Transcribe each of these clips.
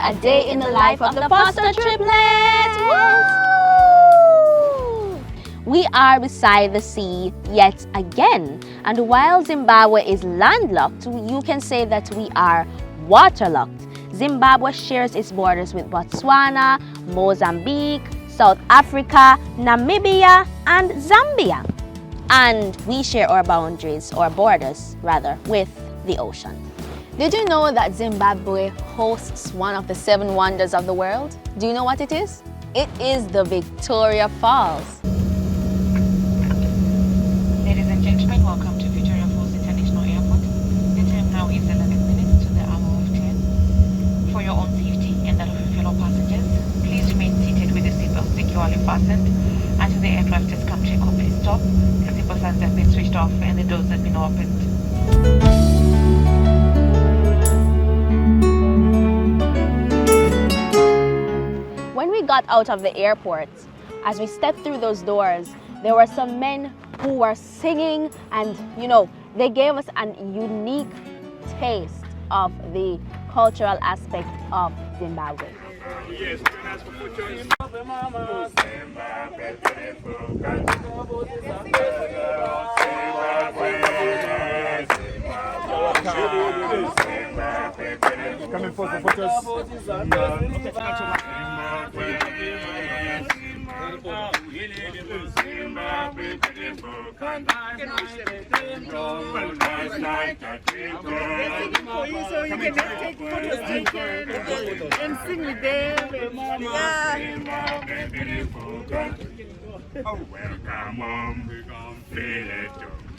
a day in the life of the Foster Triplets. Woo! We are beside the sea yet again, and while Zimbabwe is landlocked, you can say that we are waterlocked. Zimbabwe shares its borders with Botswana, Mozambique, South Africa, Namibia, and Zambia. And we share our boundaries, or borders rather, with the ocean. Did you know that Zimbabwe hosts one of the 7 wonders of the world? Do you know what it is? It is the Victoria Falls. Ladies and gentlemen, welcome to Victoria Falls International Airport. The time now is 11 minutes to the hour of 10. For your own safety and that of your fellow passengers, please remain seated with the seatbelt securely fastened until the aircraft has come to a complete stop. The seatbelt signs have been switched off and the doors have been opened. When we got out of the airport, as we stepped through those doors, there were some men who were singing, and they gave us a unique taste of the cultural aspect of Zimbabwe. Yes, coming for the photos. And sing with them. Oh, welcome home, we gon' feel it.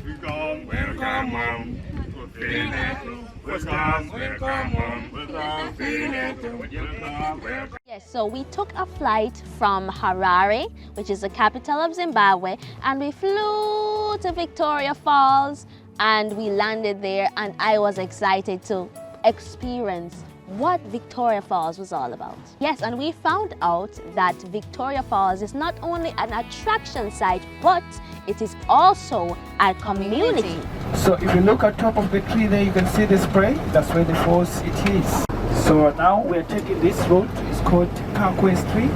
We gon' welcome home, we feel it. Welcome home, we gon' feel it. Welcome. Yes, so we took a flight from Harare, which is the capital of Zimbabwe, and we flew to Victoria Falls, and we landed there, and I was excited to experience what Victoria Falls was all about. Yes, and we found out that Victoria Falls is not only an attraction site, but it is also a community. So if you look at top of the tree there, you can see the spray. That's where the falls it is. So now we are taking this road. It's called Parkway Street.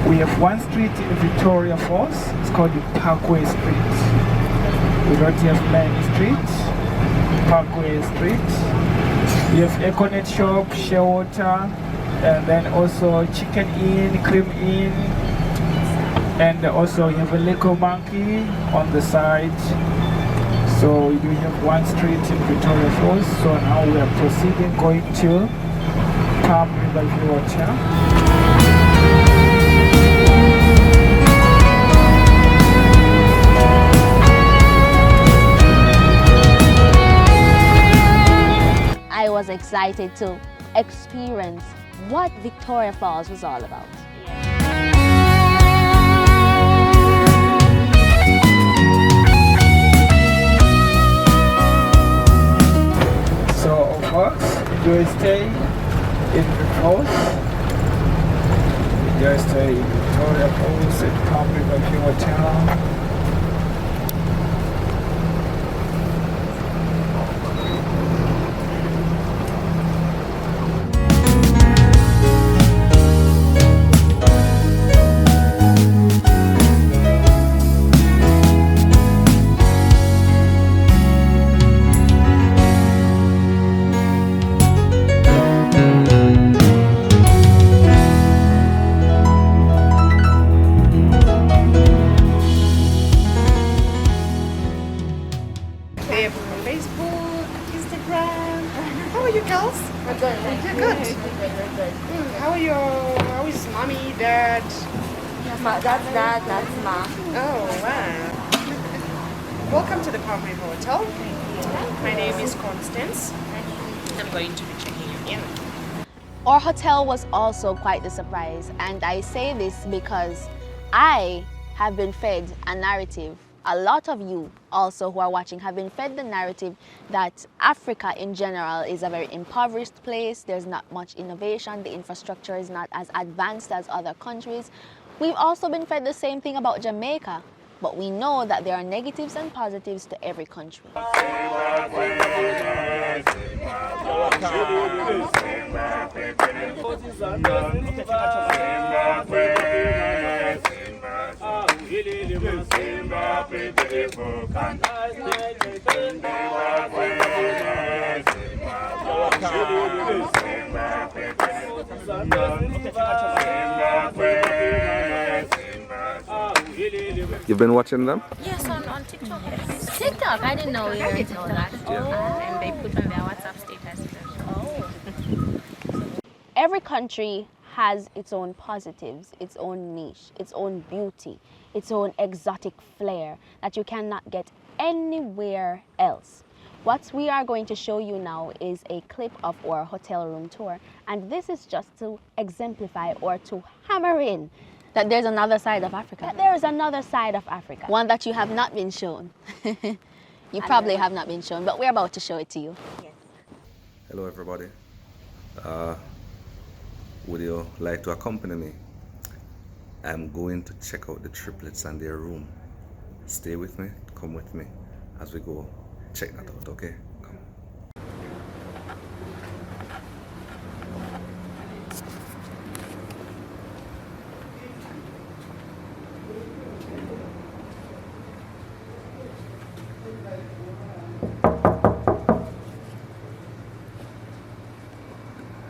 We have one street in Victoria Falls. It's called the Parkway Street. We don't have many streets. Parkway Street. You have Econet Shop, Share Water, and then also Chicken Inn, Cream Inn, and also you have a Lego Monkey on the side. So you have one street in Victoria Falls. So now we are proceeding, going to Palm River Water. I was excited to experience what Victoria Falls was all about. So of course, you stay in the falls. You stay in Victoria Falls at Palm River Hotel. How is mommy, dad? That's Dad, that's Mom. Oh, wow. Welcome to the Palm River Hotel. My name is Constance. I'm going to be checking you in. Our hotel was also quite the surprise, and I say this because I have been fed a narrative. A lot of you also who are watching have been fed the narrative that Africa in general is a very impoverished place. There's not much innovation. The infrastructure is not as advanced as other countries. We've also been fed the same thing about Jamaica. but we know that there are negatives and positives to every country. You've been watching them? Yes, on TikTok. TikTok? I didn't know you were into that. And they put on their WhatsApp status. Every country has its own positives, its own niche, its own beauty, its own exotic flair that you cannot get anywhere else. What we are going to show you now is a clip of our hotel room tour, and this is just to exemplify or to hammer in that there's another side of Africa. That there is another side of Africa, one that you have not been shown. You probably have not been shown, but we're about to show it to you. Yes. Hello everybody. Would you like to accompany me? I'm going to check out the triplets and their room. Stay with me, come with me as we go check that out, okay? Come.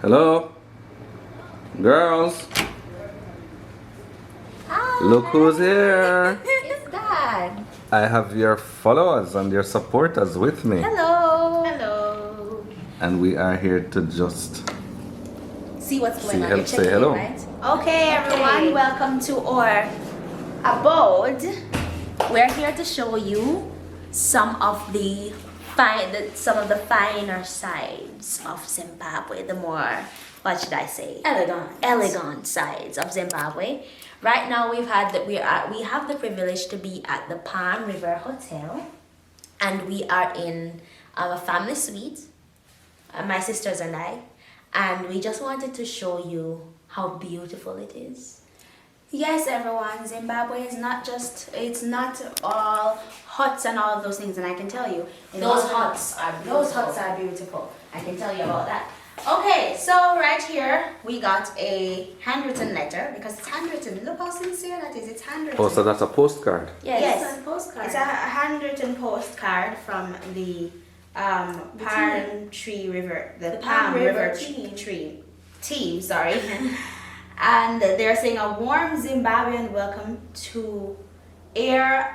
Hello? Girls? Hi. Look who's here! It's Dad. I have your followers and your supporters with me. Hello. Hello. And we are here to just See what's going on. hello, You're say checking hello. in, right? Okay, everyone. Welcome to our abode. We're here to show you some of the finer sides of Zimbabwe. The more, what should I say? Elegant sides of Zimbabwe. Right now we have the privilege to be at the Palm River Hotel, and we are in a family suite, my sisters and I, and we just wanted to show you how beautiful it is. Yes, everyone, Zimbabwe is it's not all huts and all of those things, and I can tell you, those huts are beautiful. I can tell you about that. Okay, so right here we got a handwritten letter, because it's handwritten. Look how sincere that is. It's handwritten. Oh, so that's a postcard. Yes, it's a postcard. It's a handwritten postcard from the Palm River team. Sorry. And they're saying a warm Zimbabwean welcome to our.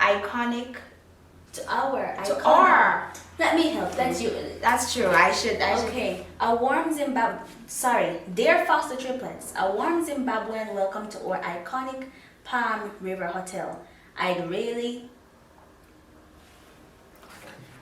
Let me help. That's you. That's true. I should. Okay. A warm Dear Foster Triplets, a warm Zimbabwean welcome to our iconic Palm River Hotel.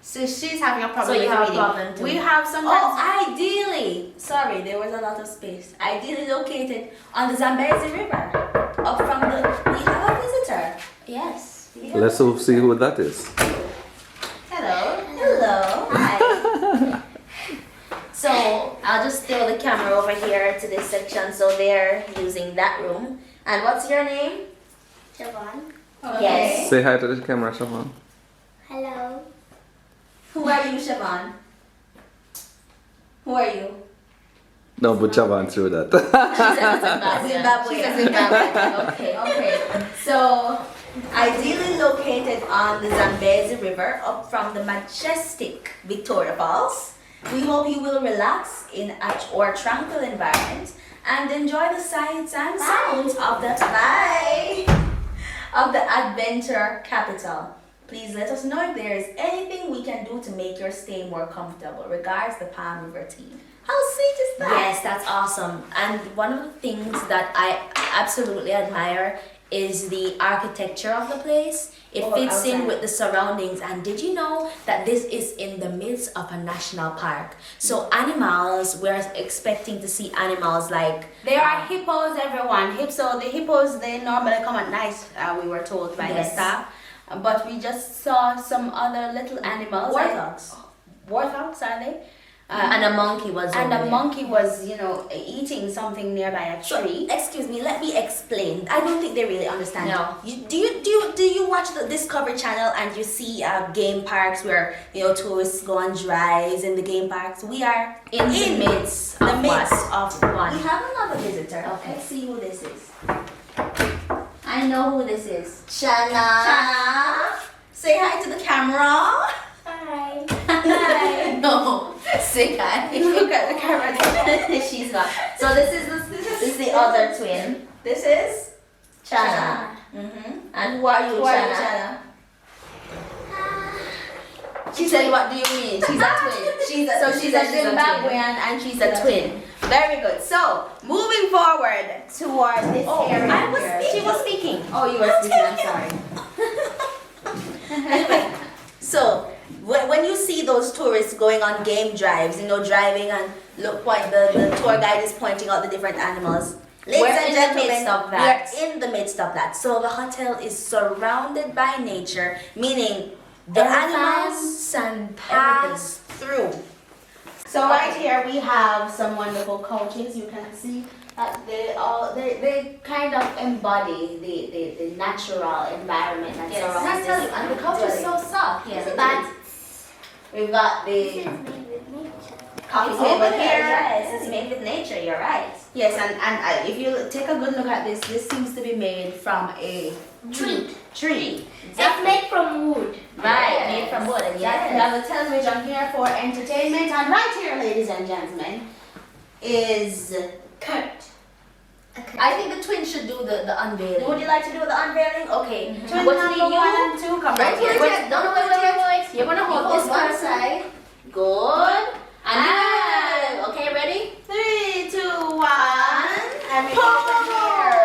So she's having a problem. So you have a problem too. We have sometimes. Ideally. Sorry, there was a lot of space. Ideally located on the Zambezi River. We have a visitor. Yes. Let's see who that is. Hello. Hi. So I'll just throw the camera over here to this section. So they're using that room. And what's your name? Siobhan. Okay. Yes. Say hi to the camera, Siobhan. Hello. Who are you, Siobhan? Who are you? No, but Siobhan through that. Zimbabwe. Okay. So, ideally located on the Zambezi River, up from the majestic Victoria Falls, we hope you will relax in our tranquil environment and enjoy the sights and sounds of the adventure capital. Please let us know if there is anything we can do to make your stay more comfortable. Regards, the Palm River team. How sweet is that? Yes, that's awesome. And one of the things that I absolutely admire is the architecture of the place. It fits in with the surroundings. And did you know that this is in the midst of a national park? So animals, we're expecting to see animals like... There are hippos, everyone. So the hippos, they normally come at night, we were told by the staff. But we just saw some other little animals. Warthogs are they? And a monkey was And over a there. monkey was, eating something nearby a tree. So, excuse me, let me explain. I don't think they really understand. No. Do you watch the Discovery Channel and you see game parks where tourists go on drives in the game parks? We are In the midst of one. We have another visitor. Okay. Let's see who this is. I know who this is. Chana. Say hi to the camera. Hi. Hi. No. Say hi. Look at the camera. She's gone. So this is the other twin. This is Chana. And who are you, Who are you, Chana? Chana? She said, what do you mean? She's a twin. She's a Zimbabwean and she's a twin. Very good. So, moving forward towards this area. She was speaking. Oh, you were speaking. I'm sorry. Anyway, so when you see those tourists going on game drives, driving and the tour guide is pointing out the different animals. Ladies We're and in the gentlemen, midst of that. we are in the midst of that. So the hotel is surrounded by nature, meaning the animals can pass through. So right here we have some wonderful couches. You can see that they kind of embody the natural environment that surrounds us. And the couch is so soft. Yes, But we've got This the is made with nature. coffee Over table here, here. yes, it's made with nature. You're right. Yes, and if you take a good look at this seems to be made from a tree. It's made from wood. Right, Made from wood. And Yes. We have a television here for entertainment, and right here, ladies and gentlemen, is Kurt. I think the twins should do the unveiling. Would you like to do the unveiling? Okay. Twin What's number the 1 and 2, come right here. No, wait. You're gonna hold this one side. Good. And okay, ready? 3, 2, 1. And we go from here.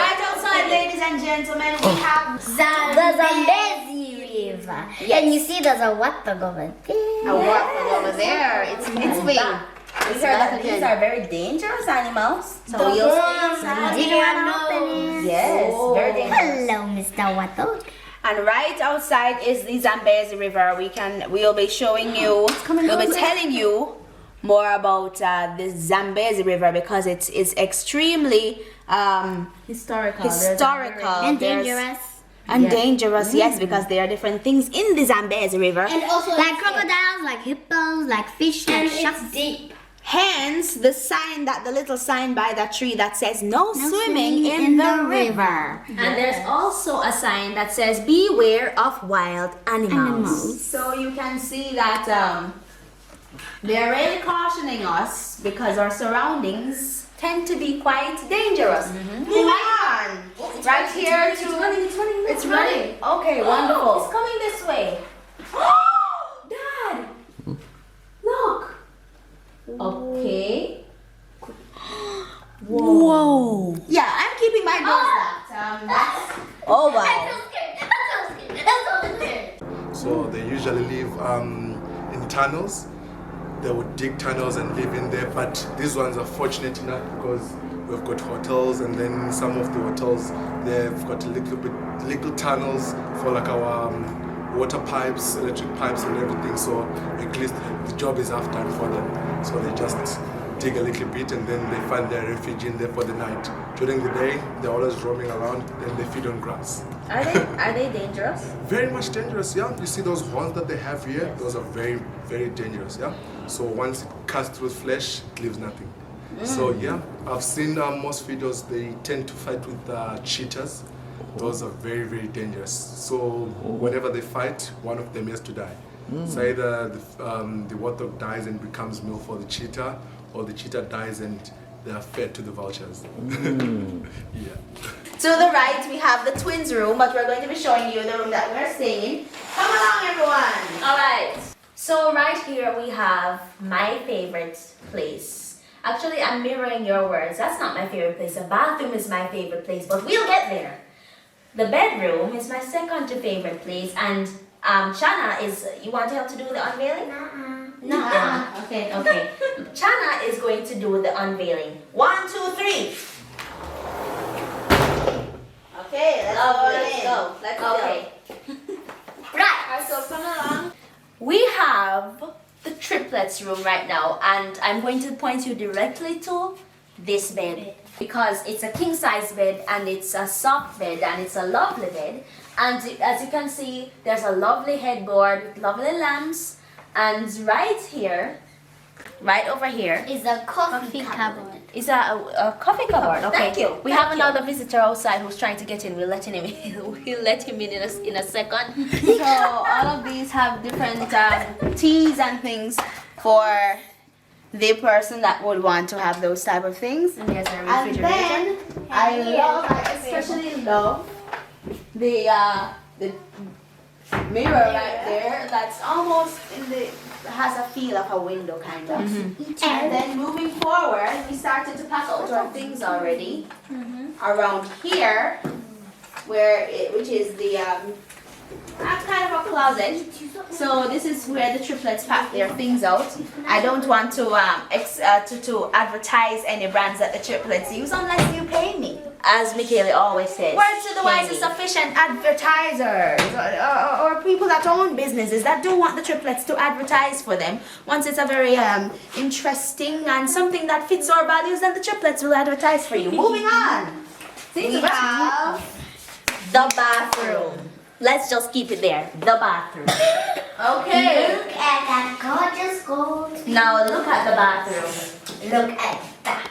Right outside, ladies and gentlemen, we have The Zambezi River. And you see there's a Warthog over there. a Warthog over there. It's big. We heard that these are very dangerous animals. So we'll stay inside. Did you want to open it? Yes, very dangerous. Hello, Mr. Warthog. And right outside is the Zambezi River. We'll be showing you, we'll be telling you more about the Zambezi River because it's extremely historical. And There's- dangerous. And dangerous, yes, because there are different things in the Zambezi River. And also like crocodiles, like hippos, like fish, like sharks. Deep. Hence the little sign by that tree that says no swimming in the river. And there's also a sign that says beware of wild animals. So you can see that they're really cautioning us because our surroundings tend to be quite dangerous. Move on. Right here to It's running. Okay, wonderful. It's coming this way. Dad, look. Okay. Whoa. Yeah, I'm keeping my doors locked. That's Oh wow. I'm so scared. So they usually live in tunnels. They would dig tunnels and live in there, but these ones are fortunate enough because we've got hotels, and then some of the hotels, they've got little tunnels for like our water pipes, electric pipes and everything, so at least the job is half done for them. So they just dig a little bit and then they find their refuge in there for the night. During the day, they're always roaming around and they feed on grass. Are they dangerous? Very much dangerous, yeah. You see those horns that they have here? Those are very, very dangerous, yeah. So once it cuts through flesh, it leaves nothing. So yeah, I've seen most videos, they tend to fight with cheetahs. Those are very, very dangerous. So whenever they fight, one of them has to die. So either the warthog dies and becomes meal for the cheetah, or the cheetah dies and they are fed to the vultures. Yeah. to the right. We have the twins' room, but we're going to be showing you the room that we're staying in. Come along, everyone. All right. So right here we have my favorite place. Actually, I'm mirroring your words. That's not my favorite place. The bathroom is my favorite place, but we'll get there. The bedroom is my second to favorite place, and Chana is. You want to help to do the unveiling? No. Okay. Chana is going to do the unveiling. 1, 2, 3. Okay, let's go. Let's go. Okay. Right. So come along. We have the triplets triplets room right now, and I'm going to point you directly to this bed because it's a king size bed and it's a soft bed and it's a lovely bed. And as you can see, there's a lovely headboard with lovely lamps, and right here, right over here, Is a coffee cupboard. is a coffee cupboard. Okay. Thank you. We have another visitor outside who's trying to get in. We'll let him in. We'll let him in a second. So all of these have different teas and things for the person that would want to have those type of things. And there's a And refrigerator. then I especially love the mirror right there. That's almost has a feel of a window kind of. And then moving forward, we started to pack out our things already around here, which is the kind of a closet. So this is where the triplets pack their things out. I don't want to to advertise any brands that the triplets use unless you pay me. As Michaela always says. Words to the wise is sufficient advertisers or people that own businesses that do want the triplets to advertise for them. Once it's a very interesting and something that fits our values, then the triplets will advertise for you. Moving on. We have The bathroom. Let's just keep it there. The bathroom. okay. Look at that gorgeous gold. Now look at the bathroom. Look at that.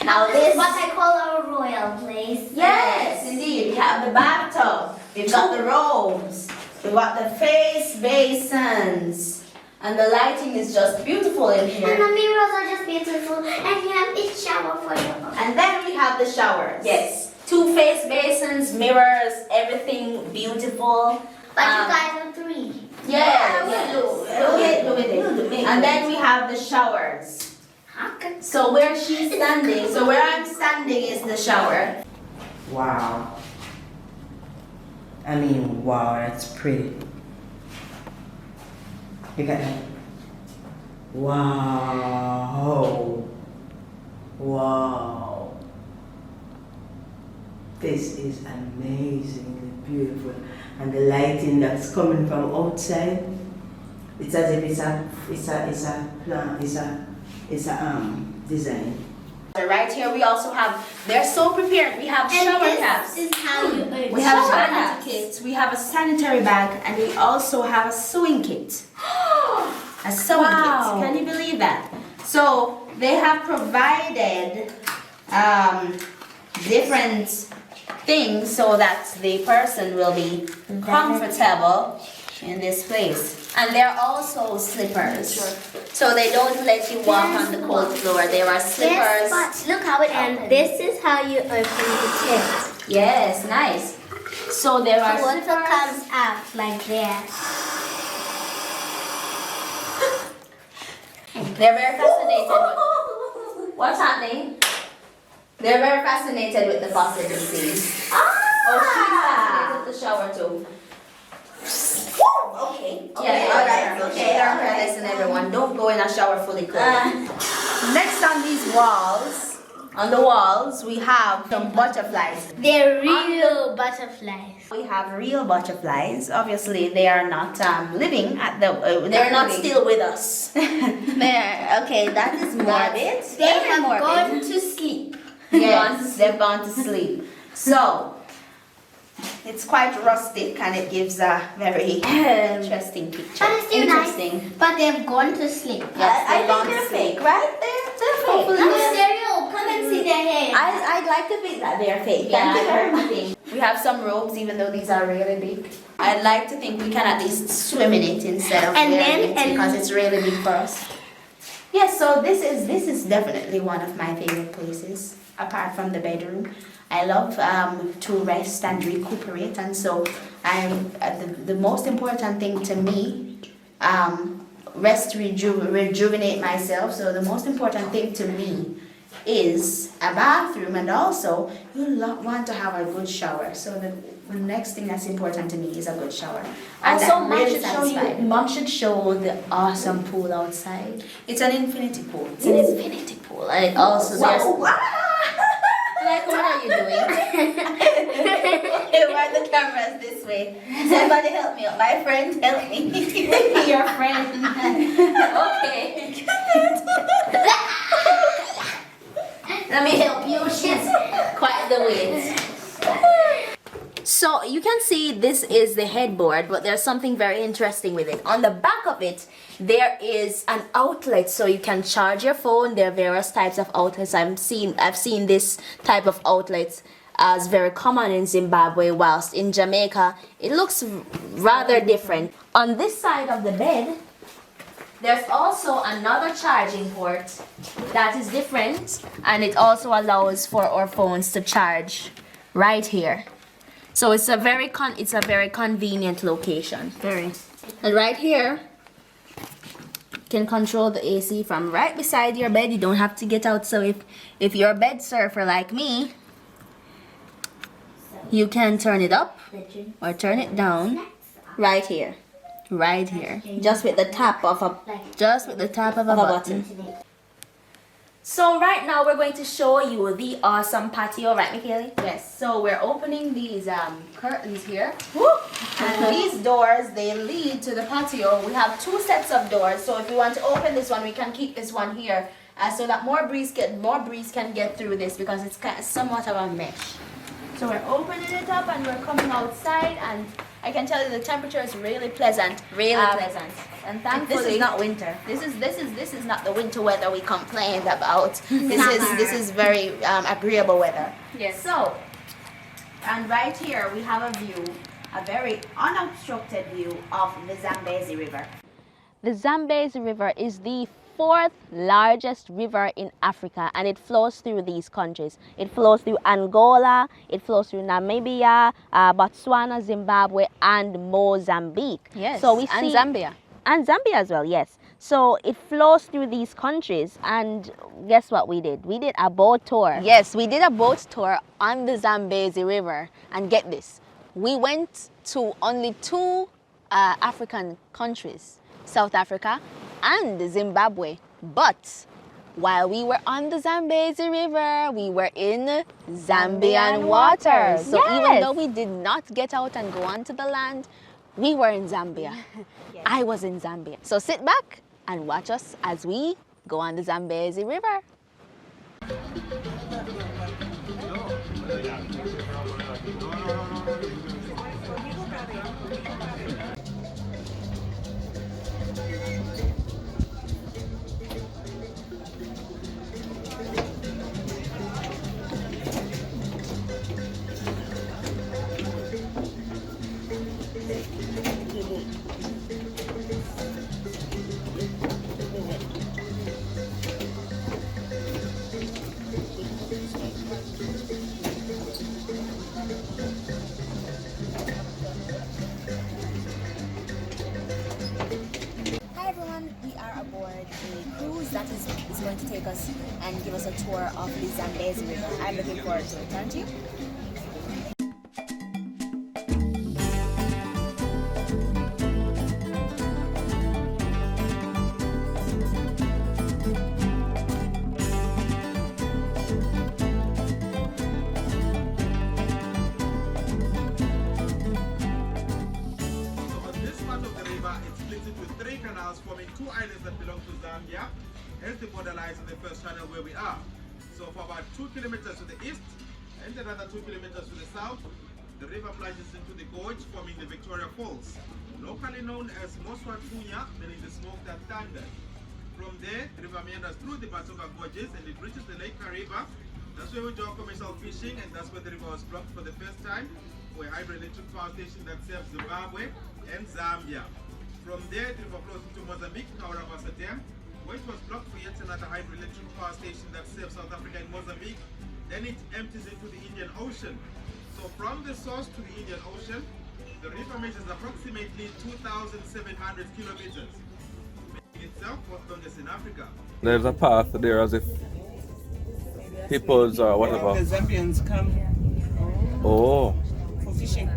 Now This is this. what I call our royal place. Yes, indeed. We have the bathtub. We've got the robes. We've got the face basins. And the lighting is just beautiful in And here. the mirrors are just beautiful. And you have each shower for you. And then we have the showers. Yes. 2 face basins, mirrors, everything beautiful. But you guys are 3. Yes. Look at it. And then we have the showers. So where she's standing, so where I'm standing is the shower. Wow. I mean, wow, that's pretty. Look at that. Wow. Wow. This is amazingly beautiful. And the lighting that's coming from outside, it's as if it's a design. Right here we also have, they're so prepared. We have shower caps. This is how you earn. We have a shower kit, we have a sanitary bag, and we also have a sewing kit. A sewing kit. Can you believe that? So they have provided different things so that the person will be comfortable in this place. And they're also slippers. So they don't let you walk on the cold floor. There are slippers. Yes, but look how it ends. This is how you open the kit. Yes, nice. So there are The water slippers. comes out like that. They're very fascinated with what's happening. They're very fascinated with the faucet, you see. Oh, she's fascinated with the shower too. Okay. Yeah, alright. Okay, listen everyone. Don't go in a shower fully clothed. Next on these walls, on the walls, we have some butterflies. They're real butterflies. We have real butterflies. Obviously, they are not living at the. They're not still with us. There. Okay, that is morbid. They have gone to sleep. Yes, they've gone to sleep. So, it's quite rustic and it gives a very interesting picture. But it's still Interesting. nice. But they've gone to sleep. Yes, I they've gone think to they're sleep. fake, right? They're fake. No, they're real. Come and see their hair. I'd like to think that they're fake. Yeah, Thank you very much. We have some robes, even though these are really big. I'd like to think we can at least swim in it instead of And wearing then- it because it's really big for us. Yes, so this is definitely one of my favorite places, apart from the bedroom. I love to rest and recuperate, and so the most important thing to me, rejuvenate myself. So the most important thing to me is a bathroom, and also you want to have a good shower. So the next thing that's important to me is a good shower. And Also, that mom really should show you. satisfied. Mom should show the awesome pool outside. It's an infinity pool. It's an infinity pool, and it also there's. Wow. Like, what are you doing? Why the camera's this way? Somebody help me. My friend, help me. Your friend. Okay. Let me help you. She's quite the weight. So you can see this is the headboard, but there's something very interesting with it. On the back of it, there is an outlet, so you can charge your phone. There are various types of outlets. I've seen this type of outlets as very common in Zimbabwe, whilst in Jamaica it looks rather different. On this side of the bed, there's also another charging port that is different, and it also allows for our phones to charge right here. So it's a very convenient location. Very. And right here, you can control the AC from right beside your bed. You don't have to get out. So if you're a bed surfer like me, you can turn it up or turn it down right here. Right here. Just with the tap of a button. So right now we're going to show you the awesome patio, right, Michaeli? Yes. So we're opening these curtains here. Woo! And these doors, they lead to the patio. We have 2 sets of doors. So if we want to open this one, we can keep this one here, so that more breeze can get through this, because it's kind of somewhat of a mesh. So we're opening it up and we're coming outside, and I can tell you the temperature is really pleasant. Really pleasant. And thankfully, this is not winter. This is not the winter weather we complained about. This is very agreeable weather. Yes. So, and right here we have a view, a very unobstructed view of the Zambezi River. The Zambezi River is the 4th largest river in Africa, and it flows through these countries. It flows through Angola, it flows through Namibia, Botswana, Zimbabwe, and Mozambique. Yes, so we and see, Zambia. And Zambia as well, yes. So it flows through these countries, and guess what we did? We did a boat tour. Yes, we did a boat tour on the Zambezi River, and get this, we went to only 2 African countries, South Africa and Zimbabwe. But while we were on the Zambezi River, we were in Zambian waters. So even though we did not get out and go onto the land, we were in Zambia. Yes. I was in Zambia. So sit back and watch us as we go on the Zambezi River. That is going to take us and give us a tour of the Zambezi River. I'm looking forward to it, aren't you? Forming 2 islands that belong to Zambia, hence the border lies in the first channel where we are. So for about 2 kilometers to the east and another 2 kilometers to the south, the river plunges into the gorge, forming the Victoria Falls, locally known as Moswatunya, meaning the smoke that thundered. From there, the river meanders through the Batoga gorges and it reaches the Lake Kariba. That's where we do our commercial fishing, and that's where the river was blocked for the first time for a hydroelectric power station that serves Zimbabwe and Zambia. From there, the river flows into Mozambique, Kawarabasa Dam, where it was blocked for yet another hydroelectric power station that serves South Africa and Mozambique. Then it empties into the Indian Ocean. So from the source to the Indian Ocean, the river measures approximately 2,700 kilometers, making itself one of the longest in Africa. There's a path there as if hippos or whatever. The Zambians come for fishing.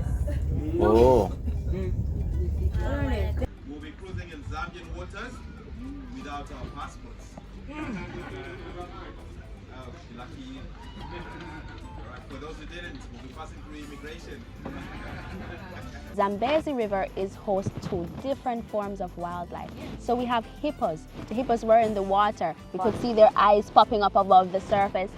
Oh. We'll be cruising in Zambian waters without our passports. Oh, lucky. For those who didn't, we'll be passing through immigration. Zambezi River is host to different forms of wildlife. So we have hippos. The hippos were in the water. We could see their eyes popping up above the surface.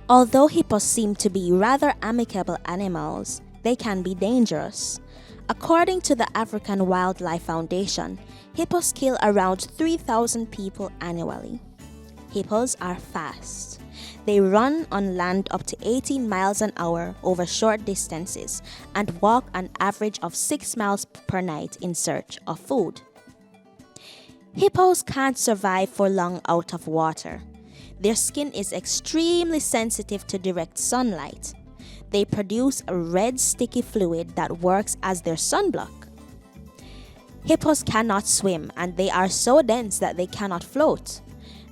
Although hippos seem to be rather amicable animals, they can be dangerous. According to the African Wildlife Foundation, hippos kill around 3,000 people annually. Hippos are fast. They run on land up to 18 miles an hour over short distances and walk an average of 6 miles per night in search of food. Hippos can't survive for long out of water. Their skin is extremely sensitive to direct sunlight. They produce a red sticky fluid that works as their sunblock. Hippos cannot swim, and they are so dense that they cannot float.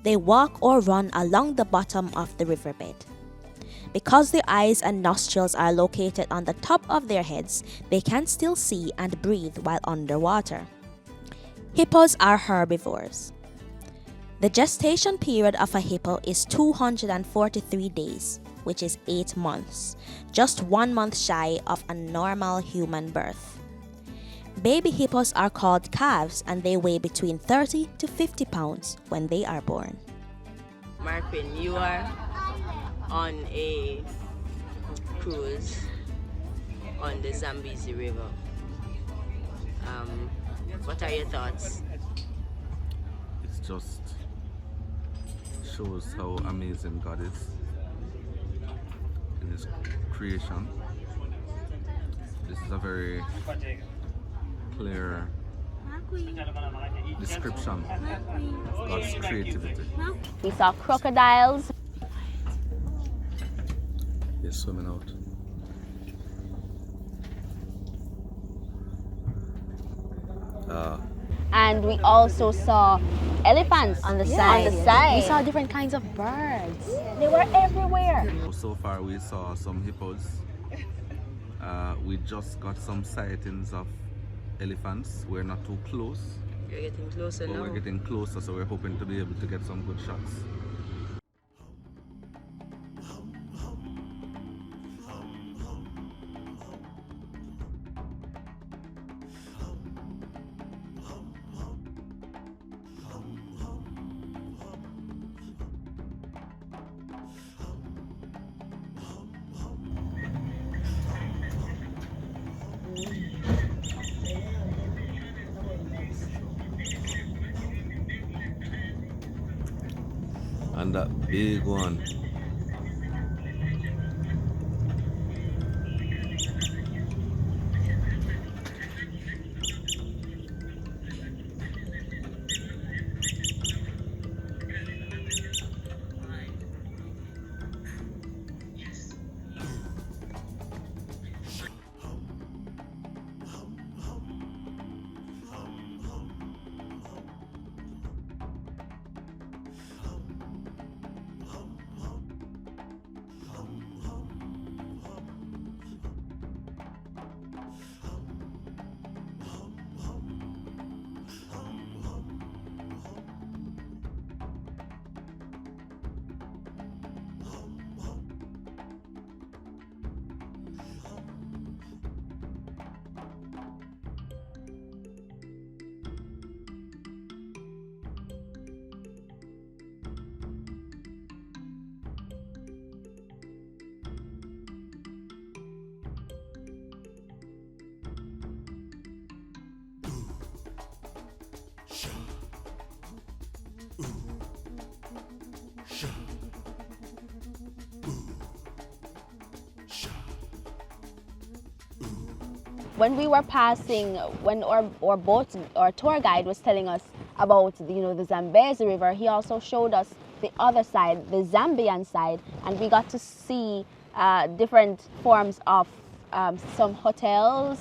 They walk or run along the bottom of the riverbed. Because their eyes and nostrils are located on the top of their heads, they can still see and breathe while underwater. Hippos are herbivores. The gestation period of a hippo is 243 days, which is 8 months, just 1 month shy of a normal human birth. Baby hippos are called calves, and they weigh between 30 to 50 pounds when they are born. Markquin, you are on a cruise on the Zambezi River. What are your thoughts? It just shows how amazing God is in His creation. This is a very clear description of God's creativity. We saw crocodiles. They're swimming out. And we also saw elephants on the side. We saw different kinds of birds. They were everywhere. So far we saw some hippos. We just got some sightings of elephants. We're not too close. You're getting closer now. We're getting closer, so we're hoping to be able to get some good shots. And that big one. When we were passing, when our boat, our tour guide was telling us about the Zambezi River, he also showed us the other side, the Zambian side, and we got to see different forms of some hotels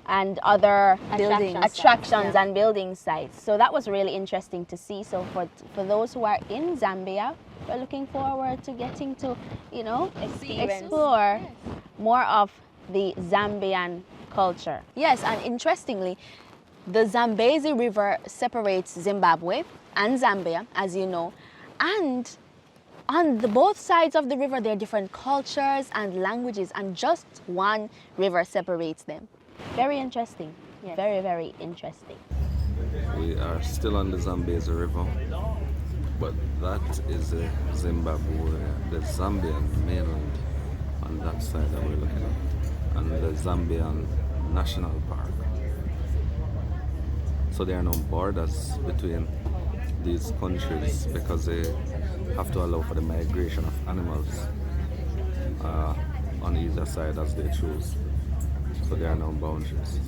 and other attractions and building sites. So that was really interesting to see. So for those who are in Zambia, we're looking forward to getting to, explore more of the Zambian culture. Yes, and interestingly, the Zambezi River separates Zimbabwe and Zambia, as you know, and on both sides of the river, there are different cultures and languages, and just one river separates them. Very interesting. Yes. Very, very interesting. We are still on the Zambezi River, but that is the Zimbabwe, the Zambian mainland on that side that we're looking at, and the Zambian National Park. So there are no borders between these countries because they have to allow for the migration of animals on either side as they choose. So there are no boundaries.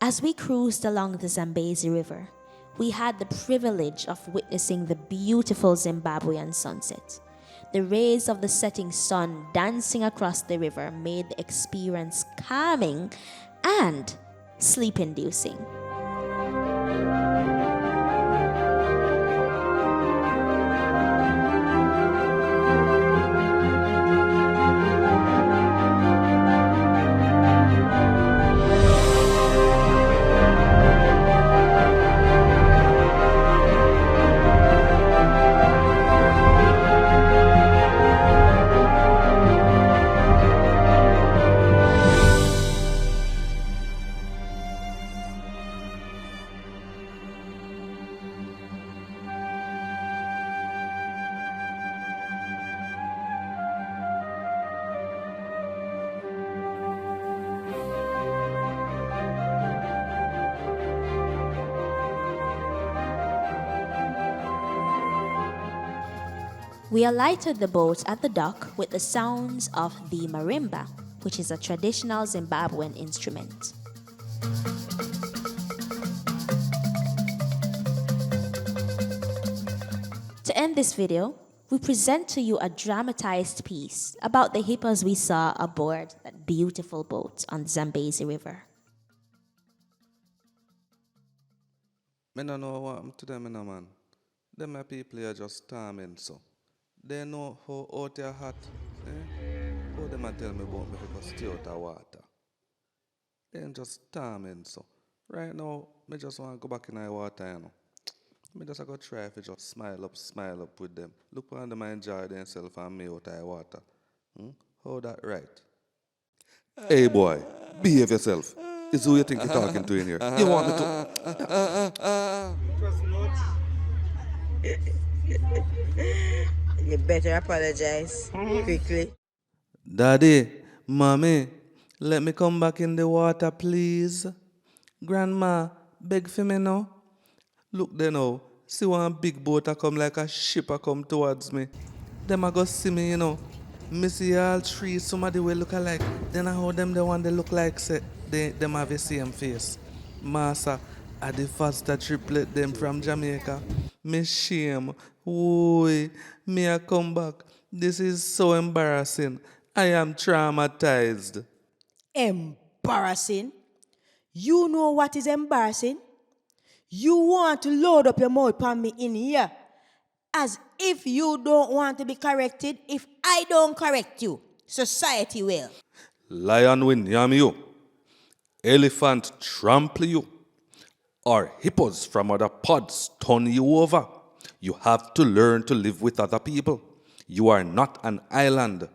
As we cruised along the Zambezi River, we had the privilege of witnessing the beautiful Zimbabwean sunset. The rays of the setting sun dancing across the river made the experience calming and sleep-inducing. We alighted the boat at the dock with the sounds of the marimba, which is a traditional Zimbabwean instrument. To end this video, we present to you a dramatized piece about the hippos we saw aboard that beautiful boat on the Zambezi River. I don't know what happened to them, man. Them people are just tormenting, so. They know how out your hot. How them tell me about me because stay out of water. They just torment, so. Right now, I just want to go back in the water, you know. I just go try if just smile up with them. Look on them and enjoy themselves and me out of the water. How that right? Hey boy, behave yourself. It's who you think you're talking to in here. You want me to? You better apologize quickly. Daddy, mommy, let me come back in the water, please. Grandma, beg for me now. Look there now. See one big boat a come like a ship a come towards me. Them a go see me, you know. Me see all three, somebody will look alike. Then I how them the one they look like say them have the same face. Massa, are the Foster triplet them from Jamaica. Me shame. Ooh, me a come back. This is so embarrassing. I am traumatized. Embarrassing? You know what is embarrassing? You want to load up your mouth on me in here as if you don't want to be corrected. If I don't correct you, society will. Lion will yam you. Elephant trample you. Or hippos from other pods turn you over. You have to learn to live with other people. You are not an island.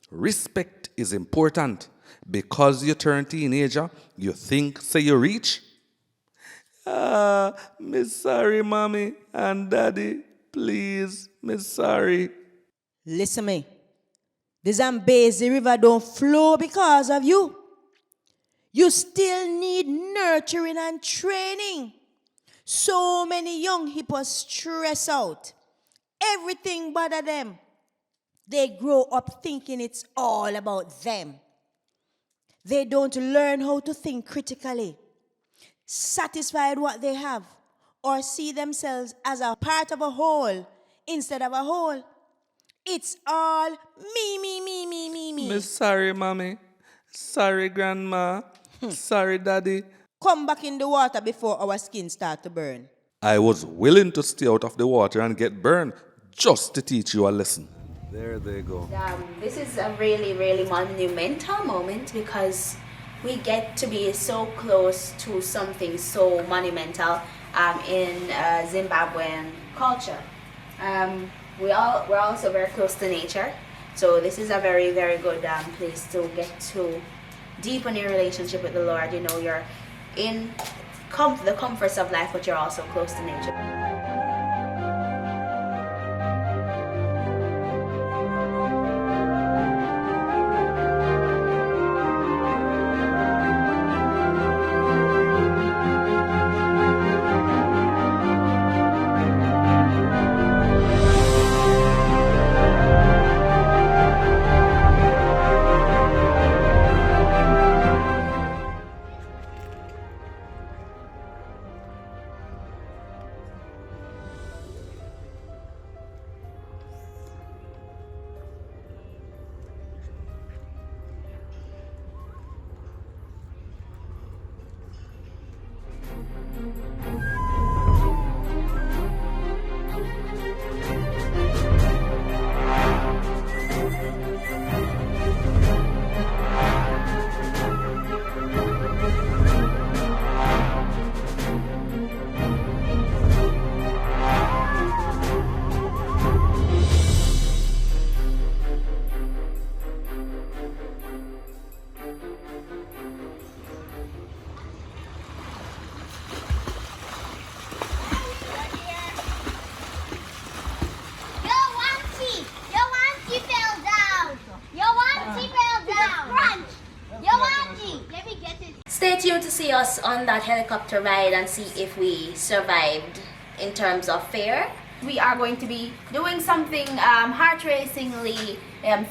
Respect is important. Because you turn teenager, you think say you reach? Me sorry, mommy and daddy. Please, me sorry. Listen me. The Zambezi River don't flow because of you. You still need nurturing and training. So many young hippos stress out. Everything bother them. They grow up thinking it's all about them. They don't learn how to think critically, satisfied what they have, or see themselves as a part of a whole instead of a whole. It's all me. Me sorry, mommy. Sorry, grandma. Sorry, daddy. Come back in the water before our skin start to burn. I was willing to stay out of the water and get burned just to teach you a lesson. There they go. This is a really, really monumental moment because we get to be so close to something so monumental in Zimbabwean culture. we're also very close to nature, so this is a very, very good place to get to deepen your relationship with the Lord. You know, you're in the comforts of life, but you're also close to nature. Stay tuned to see us on that helicopter ride and see if we survived in terms of fare. We are going to be doing something heart-racingly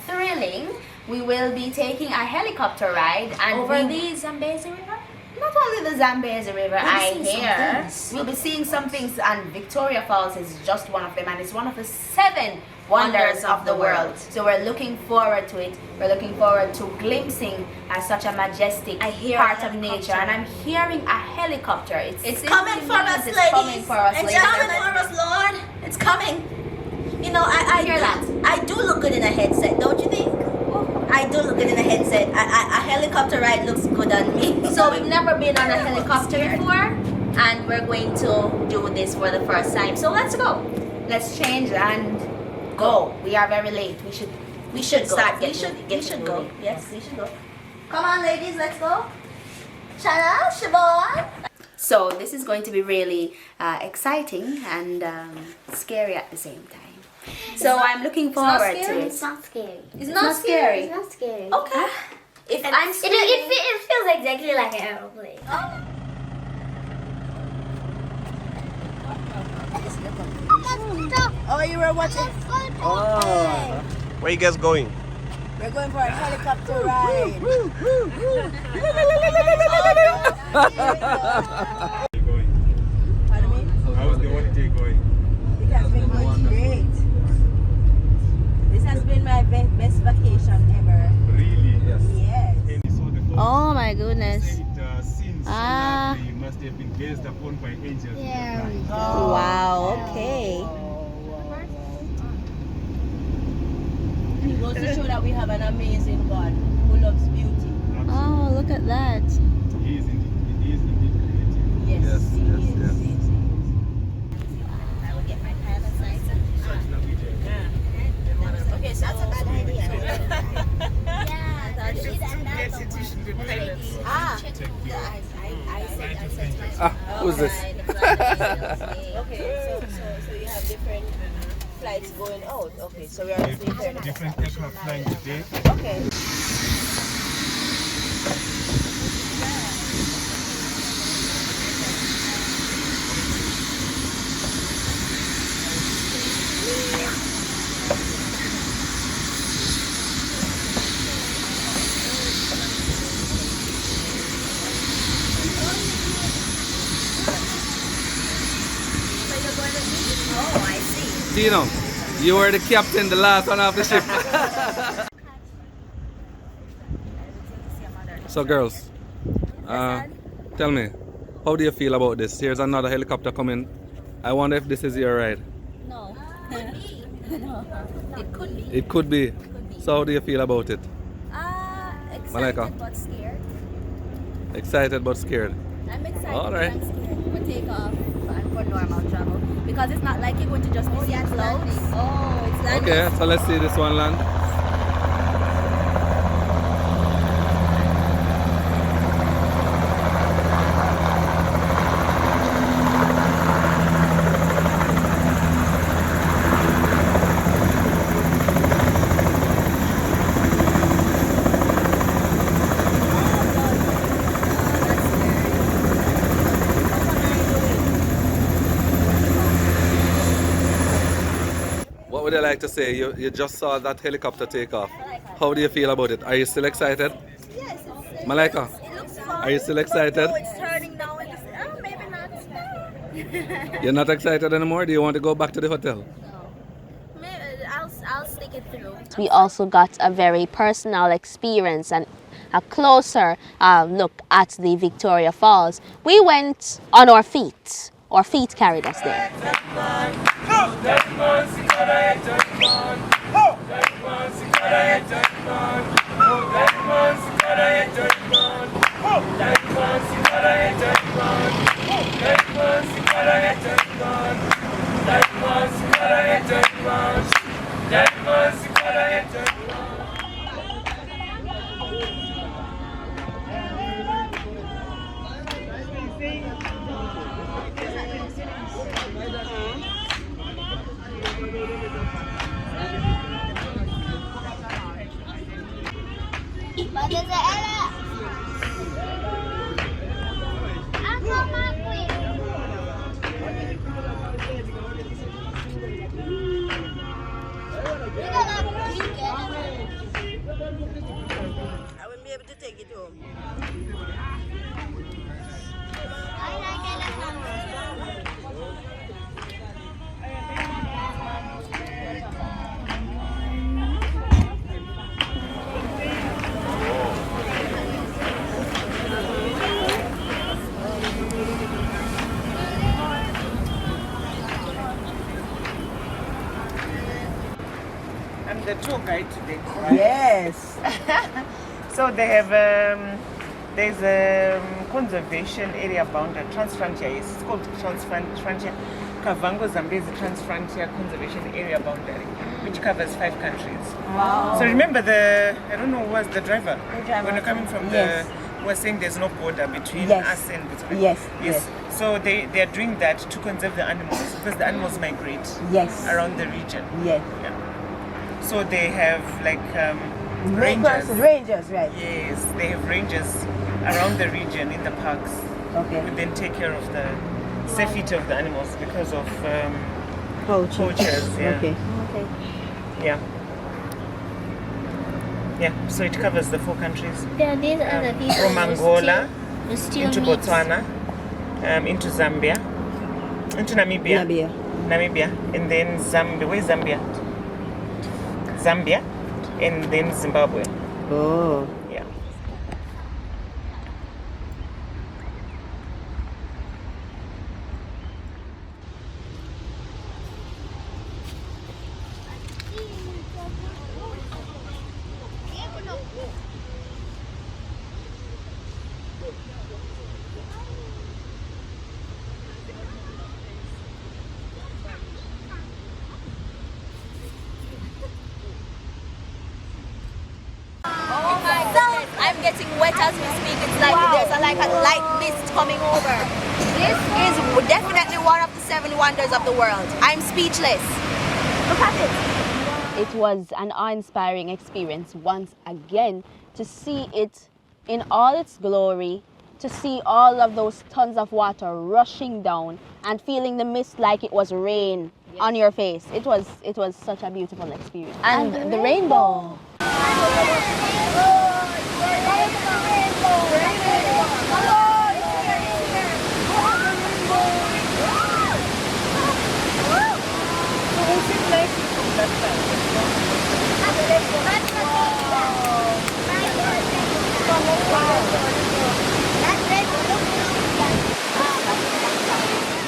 thrilling. We will be taking a helicopter ride and Over the Zambezi River? Not only the Zambezi River, I hear. We'll be seeing some things, and Victoria Falls is just one of them, and it's one of the 7 wonders of the world. So we're looking forward to it. We're looking forward to glimpsing such a majestic part of nature. And I'm hearing a helicopter. It's coming for us, ladies. It's coming for us, It's ladies. coming for us, Lord. It's coming. You know, I hear that. I do look good in a headset, don't you think? I do look good in a headset. A helicopter ride looks good on me. So we've never been on a helicopter before, and we're going to do this for the first time. So let's go. Let's change and go. We are very late. We should go. start. We should go. Yes, we should go. Come on, ladies, let's go. Shana, Siobhan. So this is going to be really exciting and scary at the same time. So I'm looking forward to it. It's not scary. It's not scary. It's not scary. Okay. If And I'm screaming, it feels exactly like an aeroplane. Oh, you were watching? Oh. Where you guys going? We're going for a helicopter ride. Pardon me? How's the holiday going? It has been going great. This has been my best vacation ever. Really? Yes. Yes. Oh my goodness. Since you must have been gazed upon by angels. Yeah. Wow, okay. It goes to show that we have an amazing God who loves beauty. Oh, look at that. He is indeed creative. Yes, Yes, he yes, is. yes. I will get my pilot's license. Okay, so that's a bad idea. Who's this? Okay, so you have different flights going out. Okay, so we are on the Different aircraft flying today. Okay. Oh, I see. Tino, you were the captain, the last one off the ship. So girls, tell me, how do you feel about this? Here's another helicopter coming. I wonder if this is your ride. No. No. It could be. It could be. So how do you feel about it? Excited Malaika? but scared. Excited but scared. I'm excited All but right. I'm scared. We'll take off. and for normal travel. Because it's not like you're going to just be seeing clouds. It's landing. Okay, so let's see this one land. What would you like to say? You just saw that helicopter take off. How do you feel about it? Are you still excited? Yes. Malaika, It looks fun. are you still excited? No, it's turning now. Maybe not. You're not excited anymore? Do you want to go back to the hotel? Maybe I'll stick it through. We also got a very personal experience and a closer look at the Victoria Falls. We went on our feet. Our feet carried us there. But there's a Ella. Uncle Markquin. I won't be able to take it home. I like elephants. I'm the tour guide today. Yes. So they have there's a conservation area boundary, Transfrontier. Yes, it's called Transfrontier. Kavango Zambezi Transfrontier Conservation Area Boundary, which covers 5 countries. Wow. So remember I don't know who was the driver. When you're coming from Yes. we're saying there's no border between Yes. us and between. Yes, Yes. yes. So they're doing that to conserve the animals because the animals migrate. Yes. Around the region. Yes. Yeah. So they have like rangers. Rangers, right. Yes, they have rangers around the region in the parks. Okay. Who then take care of the safety of the animals because of Poachers. Yeah. Okay. Yeah. Yeah. So it covers the 4 countries. Yeah, these are the people From Angola who steal into meat. Botswana, into Zambia, into Namibia, and then Zambia. Where's Zambia? Zambia, and then Zimbabwe. Oh. Yeah. Oh my God! I'm getting wet as we speak. It's like there's a light mist coming over. This is definitely one of the 7 wonders of the world. I'm speechless. Look at it. It was an awe-inspiring experience once again to see it in all its glory, to see all of those tons of water rushing down and feeling the mist like it was rain on your face. It was such a beautiful experience. And the rainbow.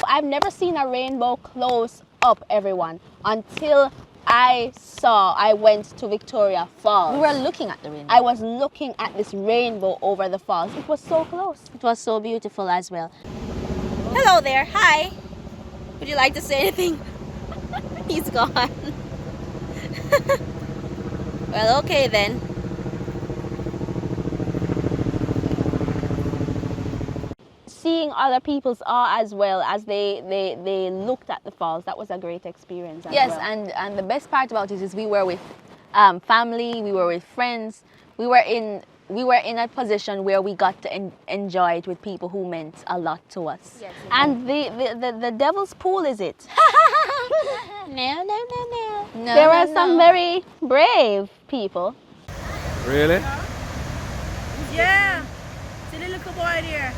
I've never seen a rainbow close up, everyone, until I went to Victoria Falls. We were looking at the rainbow. I was looking at this rainbow over the falls. It was so close. It was so beautiful as well. Hello there. Hi. Would you like to say anything? He's gone. Well, okay then. Seeing other people's awe as well as they looked at the falls, that was a great experience as well. And the best part about it is we were with family, we were with friends, we were in a position where we got to enjoy it with people who meant a lot to us. Yes, and the devil's pool, is it? No. There were some very brave people. Really? Yeah. See the little boy there.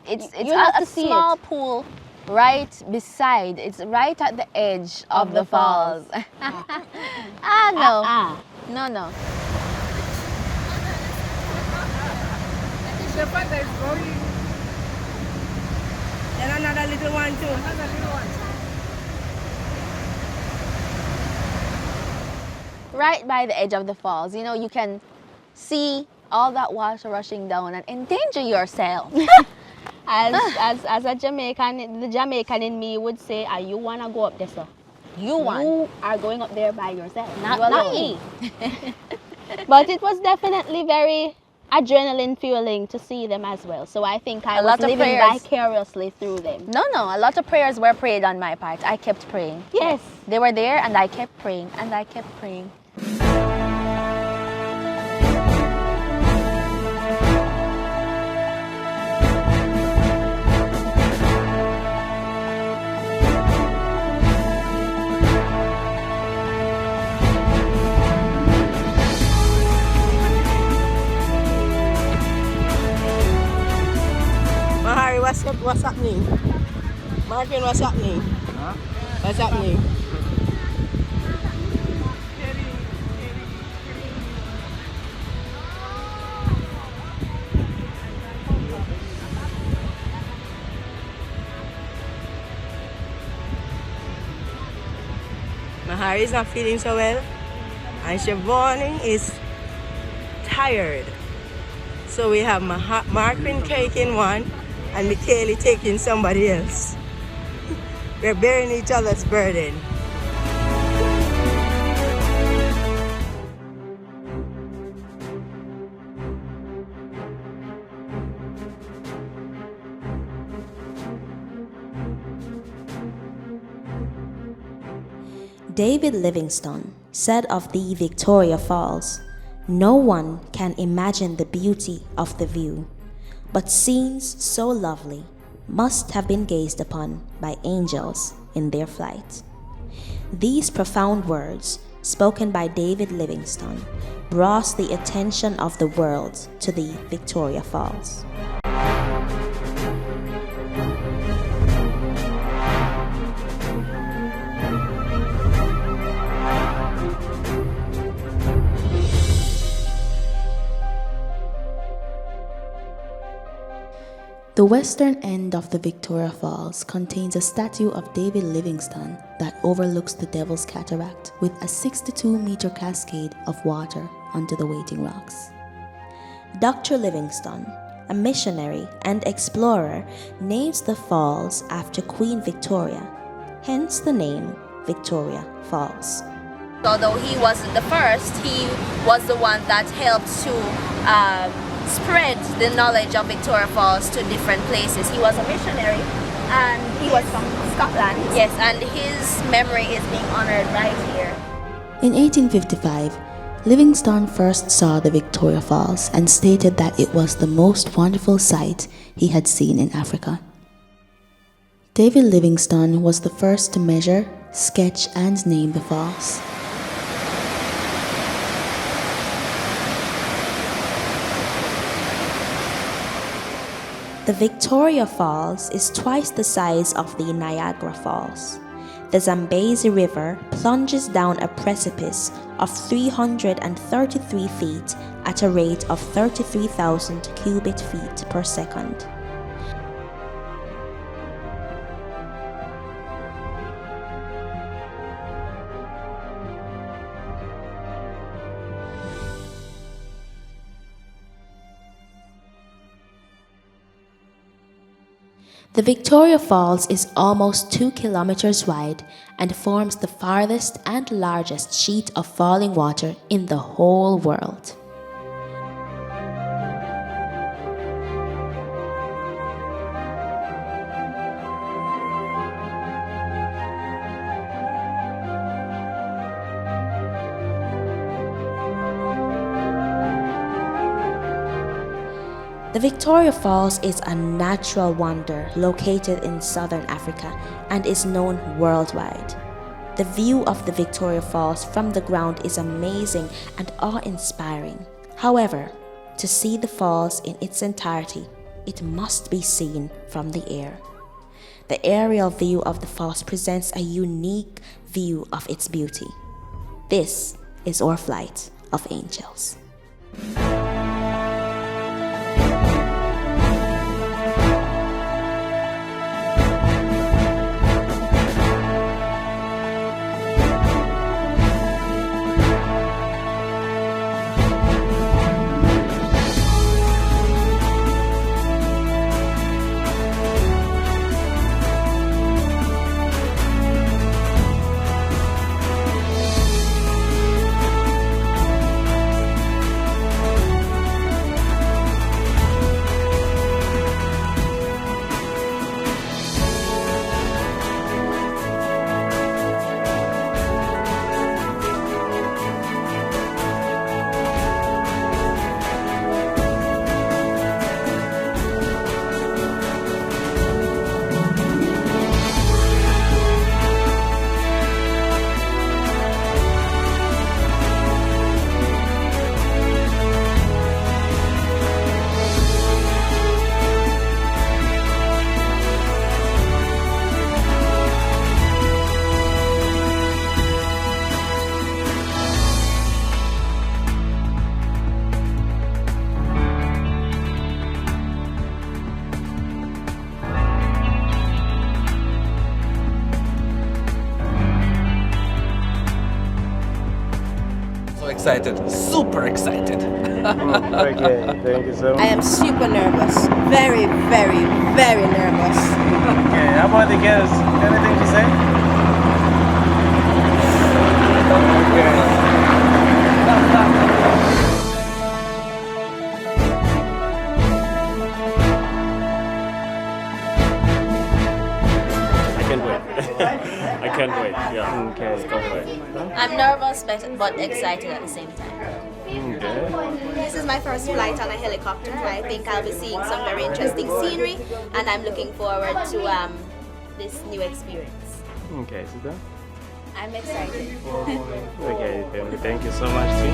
It's a small pool right beside, it's right at the edge of the falls. No. The father is going. And another little one too. Another little one. Right by the edge of the falls, you know, you can see all that water rushing down and endanger yourself. As a Jamaican, the Jamaican in me would say, you want to go up there, sir. You are going up there by yourself, not me. But it was definitely very adrenaline fueling to see them as well. So I think I was living vicariously through them. No, a lot of prayers were prayed on my part. I kept praying. Yes. They were there and I kept praying and I kept praying. What's happening? Markquin, what's happening? Huh? What's happening? Mahari is not feeling so well, and Siobhan is tired. So we have Markquin taking one, and Michaeli taking somebody else. We're bearing each other's burden. David Livingstone said of the Victoria Falls, "No one can imagine the beauty of the view, but scenes so lovely must have been gazed upon by angels in their flight." These profound words, spoken by David Livingstone, brought the attention of the world to the Victoria Falls. The western end of the Victoria Falls contains a statue of David Livingstone that overlooks the Devil's Cataract with a 62-meter cascade of water onto the waiting rocks. Dr. Livingstone, a missionary and explorer, names the falls after Queen Victoria, hence the name Victoria Falls. Although he wasn't the first, he was the one that helped to spread the knowledge of Victoria Falls to different places. He was a missionary and he was from Scotland. Yes, and his memory is being honored right here. In 1855, Livingstone first saw the Victoria Falls and stated that it was the most wonderful sight he had seen in Africa. David Livingstone was the first to measure, sketch, and name the falls. The Victoria Falls is twice the size of the Niagara Falls. The Zambezi River plunges down a precipice of 333 feet at a rate of 33,000 cubic feet per second. The Victoria Falls is almost 2 kilometers wide and forms the farthest and largest sheet of falling water in the whole world. The Victoria Falls is a natural wonder located in southern Africa and is known worldwide. The view of the Victoria Falls from the ground is amazing and awe-inspiring. However, to see the falls in its entirety, it must be seen from the air. The aerial view of the falls presents a unique view of its beauty. This is our flight of angels. Excited, super excited. Okay, thank you so much. I am super nervous. Very, very, very nervous. Okay, how about the girls? Anything to say? I can't wait. I can't wait. Yeah. Okay. Let's go away. I'm nervous but excited at the same time. Okay. This is my first flight on a helicopter. I think I'll be seeing some very interesting scenery, and I'm looking forward to this new experience. Okay, sit down. I'm excited. Okay, thank you so much, too.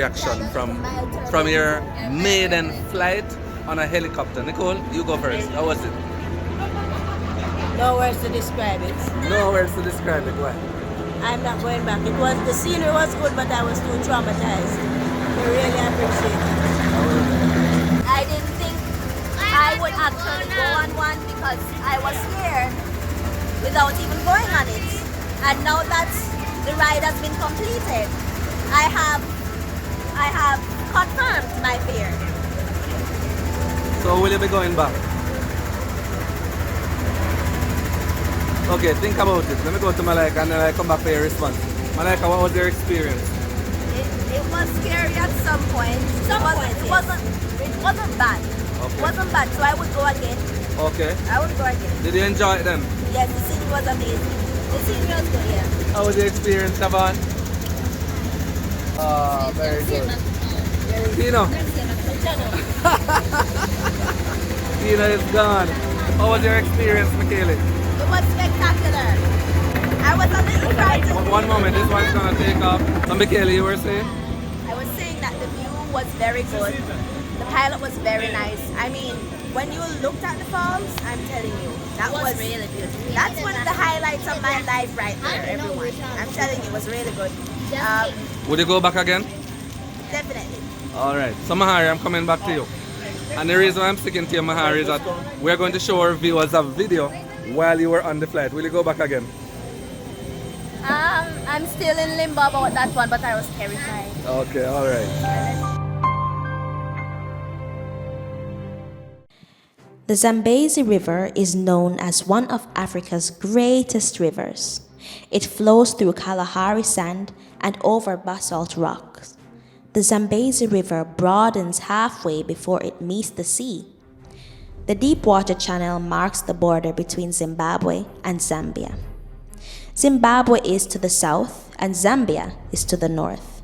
reaction from your maiden flight on a helicopter? Nicole, you go first. How was it? No words to describe it. No words to describe it. Why? I'm not going back. The scenery was good, but I was too traumatized. I really appreciate it. I didn't think I would actually go on one because I was scared without even going on it. And now that the ride has been completed, I have confirmed my fear. So will you be going back? Okay, think about it. Let me go to Malika and then I come back for your response. Malika, what was your experience? It was scary at some point. It wasn't bad. Okay. It wasn't bad, so I would go again. Okay. I would go again. Did you enjoy it then? Yes, the scene was amazing. The scene was good, yeah. How was your experience, Siobhan? Oh, very good. Tino? Tina is gone. How was your experience, Michaela? It was spectacular. I was a little frightened. One moment, this one's gonna take off. So, Michaela, you were saying? I was saying that the view was very good. The pilot was very nice. I mean, when you looked at the falls, I'm telling you, that was really beautiful. That's one of the highlights of my life right there, everyone. I'm telling you, it was really good. Would you go back again? Definitely. Alright, so Mahari, I'm coming back to you. And the reason I'm sticking to you, Mahari, is that we're going to show our viewers a video while you were on the flight. Will you go back again? I'm still in limbo about that one, but I was terrified. Okay, alright. The Zambezi River is known as one of Africa's greatest rivers. It flows through Kalahari sand and over basalt rocks. The Zambezi River broadens halfway before it meets the sea. The Deepwater Channel marks the border between Zimbabwe and Zambia. Zimbabwe is to the south and Zambia is to the north.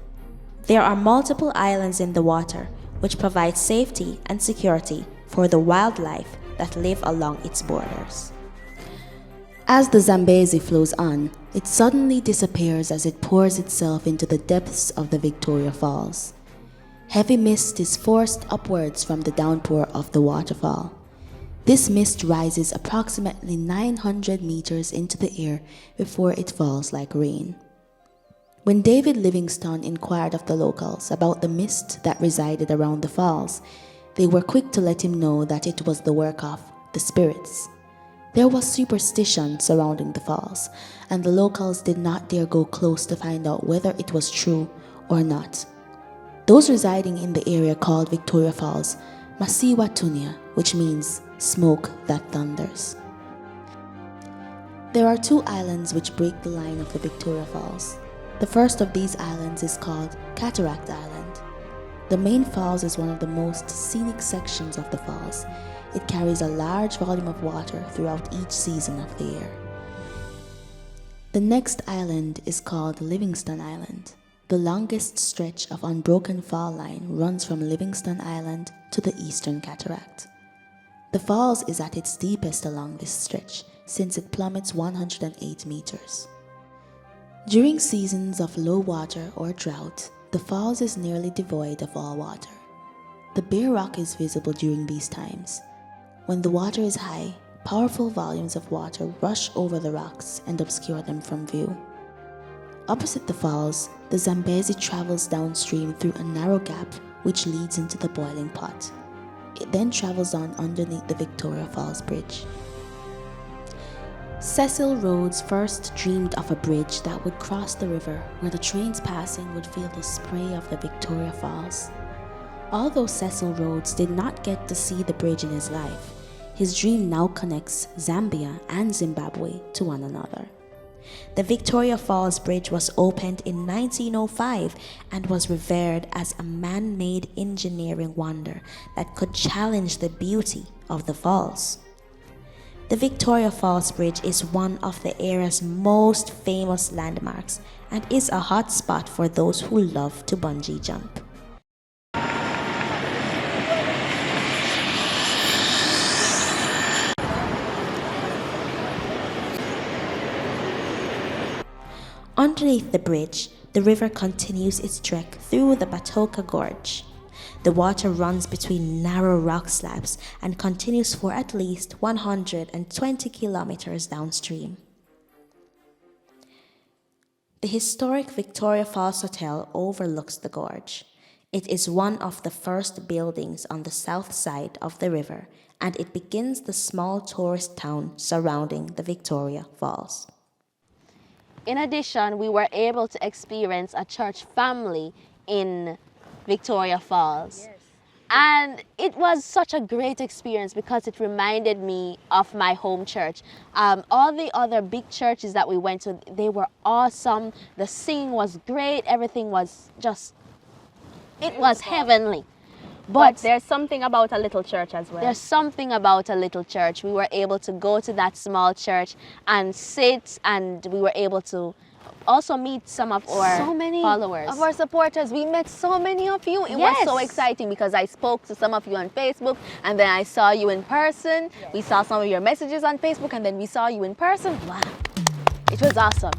There are multiple islands in the water, which provide safety and security for the wildlife that live along its borders. As the Zambezi flows on, it suddenly disappears as it pours itself into the depths of the Victoria Falls. Heavy mist is forced upwards from the downpour of the waterfall. This mist rises approximately 900 meters into the air before it falls like rain. When David Livingstone inquired of the locals about the mist that resided around the falls, they were quick to let him know that it was the work of the spirits. There was superstition surrounding the falls, and the locals did not dare go close to find out whether it was true or not. Those residing in the area called Victoria Falls Masiwa Tunya, which means smoke that thunders. There are two islands which break the line of the Victoria Falls. The first of these islands is called Cataract Island. The main falls is one of the most scenic sections of the falls. It carries a large volume of water throughout each season of the year. The next island is called Livingstone Island. The longest stretch of unbroken fall line runs from Livingstone Island to the Eastern Cataract. The falls is at its deepest along this stretch, since it plummets 108 meters. During seasons of low water or drought, the falls is nearly devoid of all water. The bare rock is visible during these times. When the water is high, powerful volumes of water rush over the rocks and obscure them from view. Opposite the falls, the Zambezi travels downstream through a narrow gap which leads into the boiling pot. It then travels on underneath the Victoria Falls Bridge. Cecil Rhodes first dreamed of a bridge that would cross the river where the trains passing would feel the spray of the Victoria Falls. Although Cecil Rhodes did not get to see the bridge in his life, his dream now connects Zambia and Zimbabwe to one another. The Victoria Falls Bridge was opened in 1905 and was revered as a man-made engineering wonder that could challenge the beauty of the falls. The Victoria Falls Bridge is one of the area's most famous landmarks and is a hot spot for those who love to bungee jump. Underneath the bridge, the river continues its trek through the Batoka Gorge. The water runs between narrow rock slabs and continues for at least 120 kilometers downstream. The historic Victoria Falls Hotel overlooks the gorge. It is one of the first buildings on the south side of the river, and it begins the small tourist town surrounding the Victoria Falls. In addition, we were able to experience a church family in Victoria Falls. Yes. And it was such a great experience because it reminded me of my home church. All the other big churches that we went to, they were awesome. The singing was great. Everything was just, it was heavenly. But there's something about a little church as well. There's something about a little church. We were able to go to that small church and sit, and we were able to also meet some of our followers. Of our supporters. We met so many of you. It was so exciting because I spoke to some of you on Facebook, and then I saw you in person. Yes. We saw some of your messages on Facebook, and then we saw you in person. Wow. It was awesome.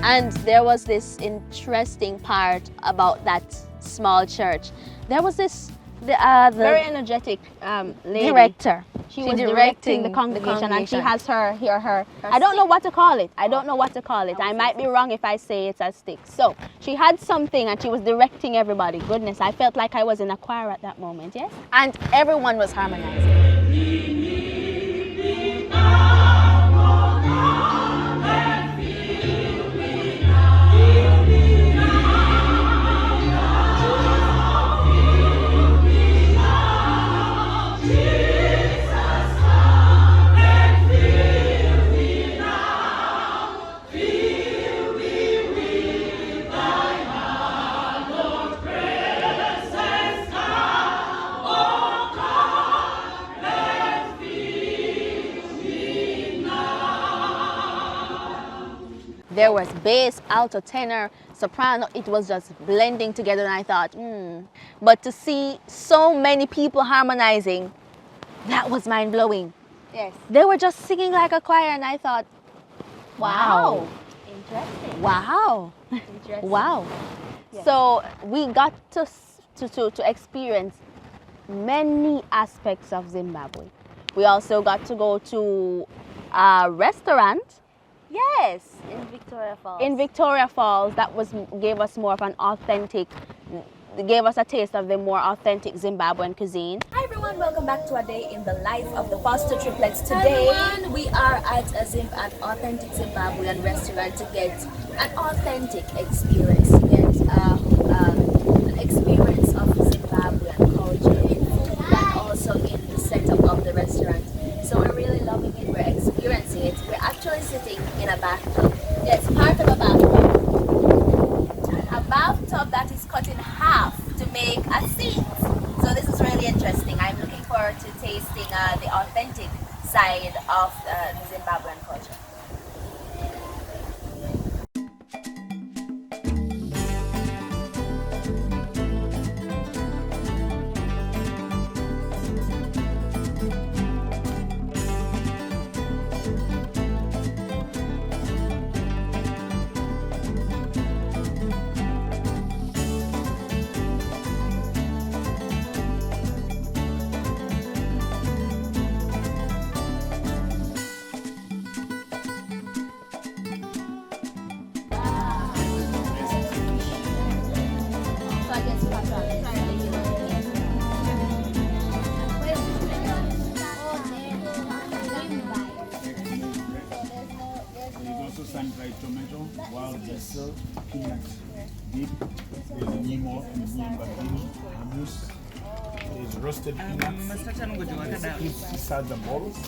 And there was this interesting part about that small church. There was this the very energetic lady. Director. She was directing the congregation, and she has her I don't know what to call it. I might be wrong if I say it's a stick. So she had something and she was directing everybody. Goodness, I felt like I was in a choir at that moment, yes? And everyone was harmonizing. There was bass, alto, tenor, soprano. It was just blending together, and I thought, But to see so many people harmonizing, that was mind-blowing. Yes. They were just singing like a choir, and I thought, wow. Interesting. Wow. Interesting. Wow. Yes. So we got to experience many aspects of Zimbabwe. We also got to go to a restaurant. Yes, in Victoria Falls. In Victoria Falls, that gave us more of an authentic, gave us a taste of the more authentic Zimbabwean cuisine. Hi everyone, welcome back to a day in the life of the Foster Triplets. Today we are at an authentic Zimbabwean restaurant to get an authentic experience, to get an experience of Zimbabwean culture in food and also in the setup of the restaurant. So we're really loving it, we're experiencing it. We're actually sitting in a bathtub. Yes, part of a bathtub. A bathtub that is cut in half to make a seat. So this is really interesting. I'm looking forward to tasting the authentic side of the Zimbabwean culture. Sun-dried tomato, wild basil, peanut dip, there's nimo and nyambadini, hummus, there's roasted peanuts, crispy sada balls.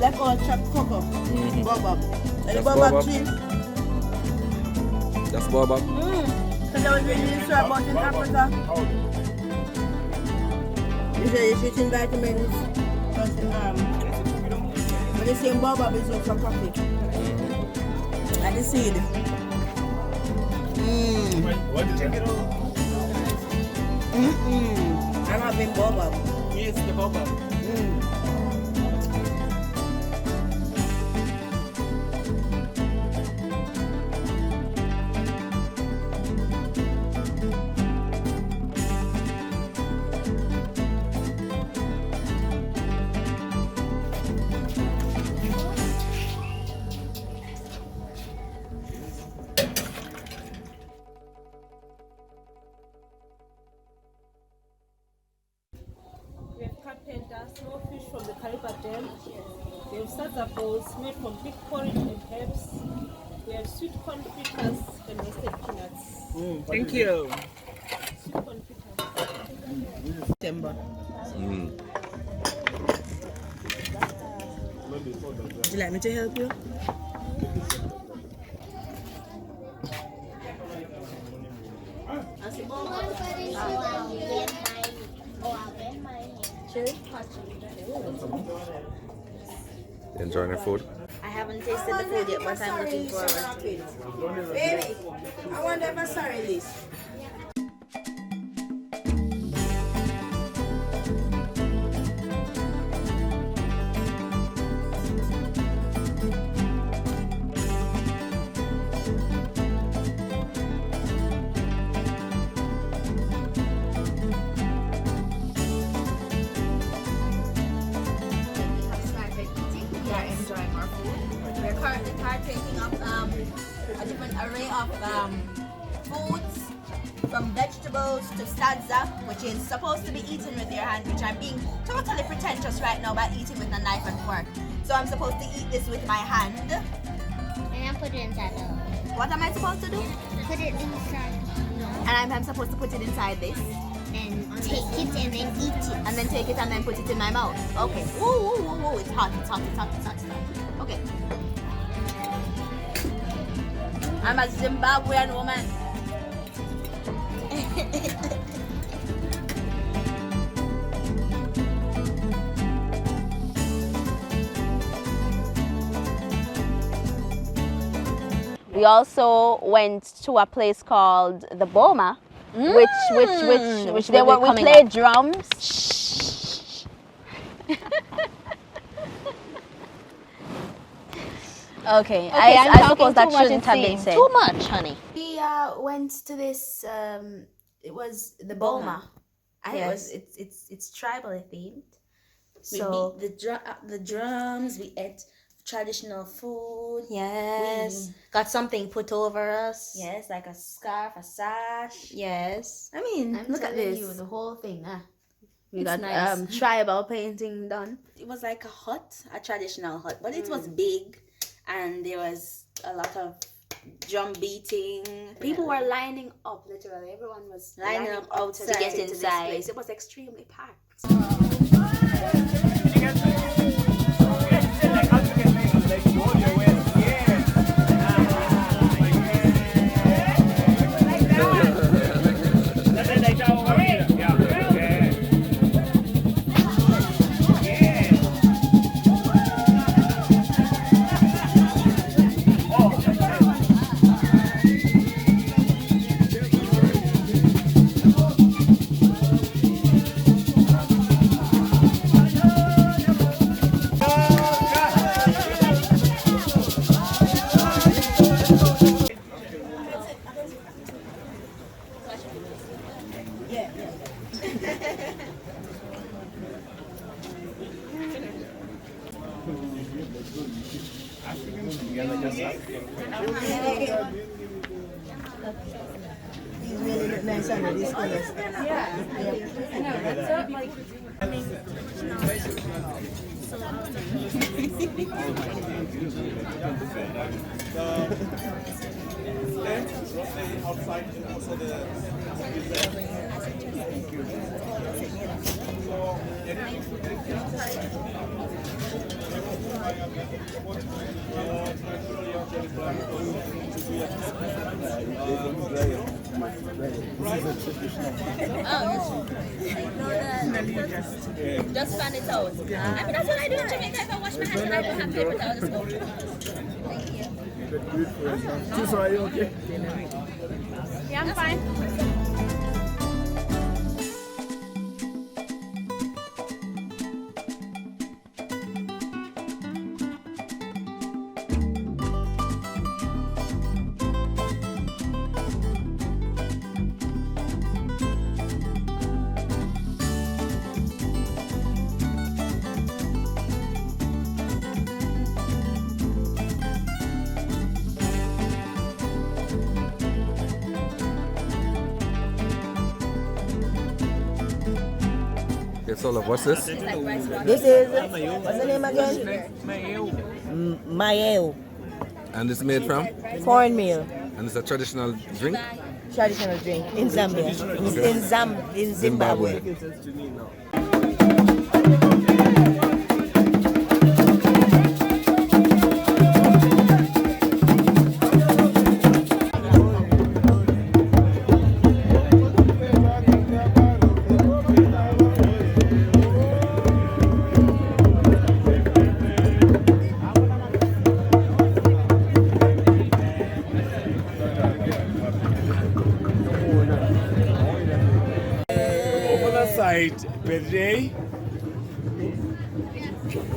That's called chopped cocoa. Baobab. And the That's baobab baobab. tree. That's baobab. So that was when you used to about in Africa. Usually it's rich in vitamins, plus And the same baobab is used for coffee. And the seed. What did you get on? I'm having baobab. Yes, the baobab. We have carpenter, small fish from the Kariba Dam. We have salsa bowls made from pig porridge and herbs. We have sweet corn fritters and roasted peanuts. Thank you. Sweet corn fritters. Timber. Would you like me to help you? Enjoying your food? I haven't tasted the food yet, but I'm looking forward to it. Baby, I wonder if I sorry this. A different array of foods, from vegetables to salsa, which is supposed to be eaten with your hand, which I'm being totally pretentious right now by eating with a knife and fork. So I'm supposed to eat this with my hand. And I put it inside the... What am I supposed to do? Put it inside. And I'm supposed to put it inside this? And take it and then eat it. And then take it and then put it in my mouth. Okay. Ooh, ooh, ooh, ooh. It's hot, it's hot, it's hot, it's hot, it's hot. Okay. I'm a Zimbabwean woman. We also went to a place called the BOMA, which they were, we played drums. Okay, I suppose that shouldn't have been said. Too much, honey. We went to this. It was the BOMA. Yes. It's tribally themed. We So beat the drums. We ate traditional food. yes, We got something put over us. yes, like a scarf, a sash. Yes, I mean, I'm look at telling this. you, the whole thing. We It's got nice. tribal painting done. It was like a hut, a traditional hut, but it was big, and there was a lot of drum beating. People were lining up, literally. Everyone was Lining up outside to get to into this this place. place. It was extremely packed. These really look nice under these colors. Just fan it out. I mean, that's what I do in Jamaica. If I wash my hands and I don't have paper towel, just go. Thank you. So are you okay? Yeah, I'm fine. Yes, all of what's this? This is, what's the name again? Mayo. And it's made from? Cornmeal. And it's a traditional drink? Traditional drink in Zambia. Okay. In Zimbabwe. Birthday?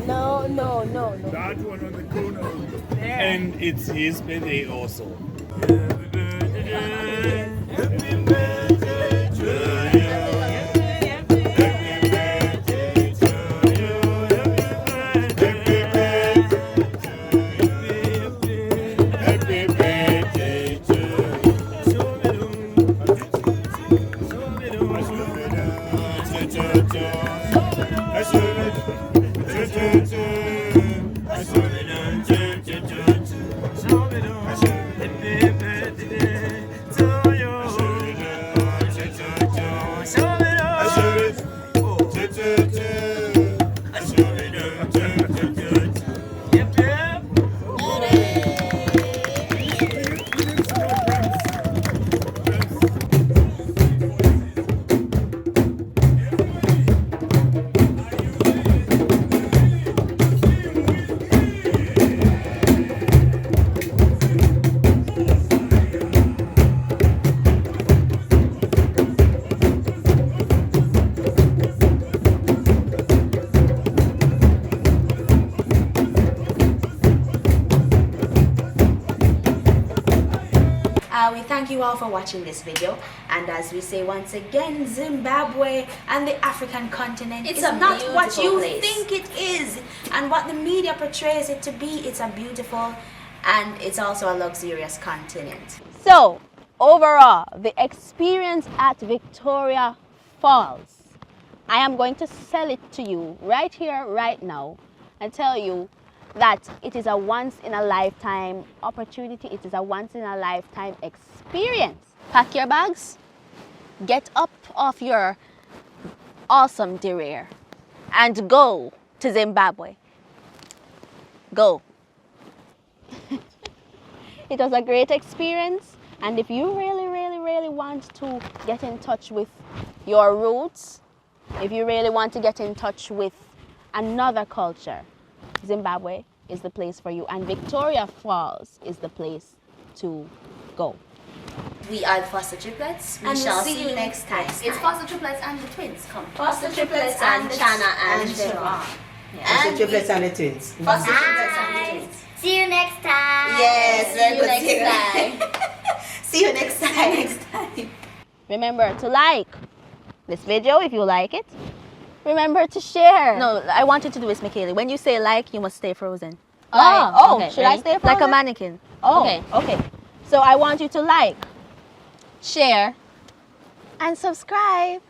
No. That one on the corner. And it's his birthday also. We thank you all for watching this video, and as we say once again, Zimbabwe and the African continent It's is a not what beautiful you place. think it is and what the media portrays it to be. It's a beautiful and it's also a luxurious continent. So, overall, the experience at Victoria Falls, I am going to sell it to you right here, right now, and tell you that it is a once-in-a-lifetime opportunity. It is a once-in-a-lifetime experience. Pack your bags, get up off your awesome derriere, and go to Zimbabwe. Go. It was a great experience, and if you really want to get in touch with your roots, if you really want to get in touch with another culture, Zimbabwe is the place for you, and Victoria Falls is the place to go. We are the Foster Triplets. We And shall we'll see you next time. It's Foster Triplets and the twins. Come. Foster Triplets and Chana and Siobhan. Foster Triplets and the twins. Foster Triplets and the twins. See you next time. Yes, See you very good. next time. See you next time. Remember to like this video if you like it. Remember to share. No, I wanted to do this, Michaela. When you say like, you must stay frozen. Okay, should I ready? stay frozen? Like a mannequin. Oh, okay. So I want you to like, share, And subscribe.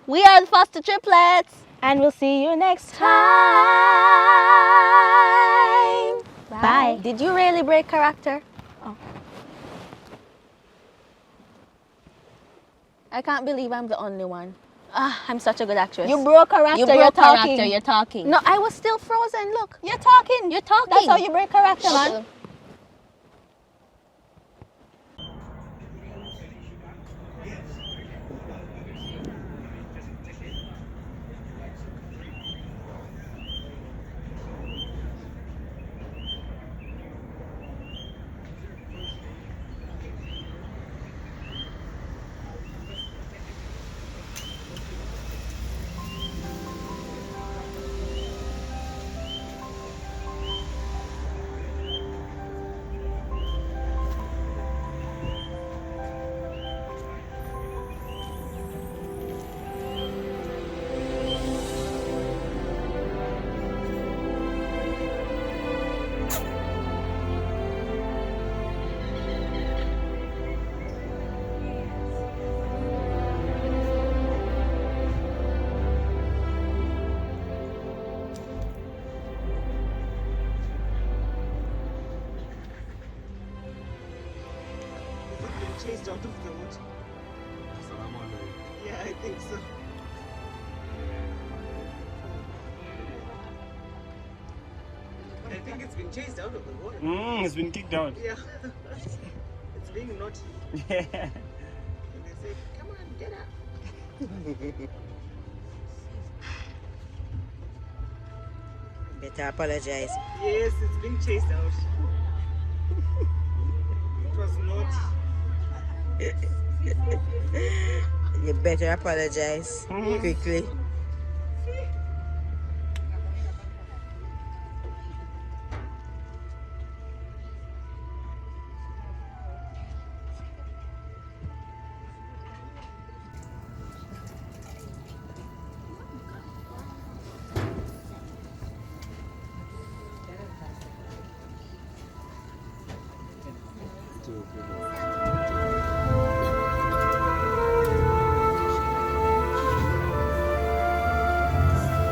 We are the Foster Triplets, and we'll see you next time. Bye. Did you really break character? Oh. I can't believe I'm the only one. I'm such a good actress. You broke character. You broke You're talking. character. You're talking. No, I was still frozen. Look. You're talking. You're talking. That's how you break character, man. chased out of the water. That's what I'm wondering. Yeah, I think so. I think it's been chased out of the water. It's been kicked out. Yeah. It's being naughty. Yeah. And they say, come on, get up. Better apologize. Yes, it's being chased out. It was naughty. You better apologize quickly.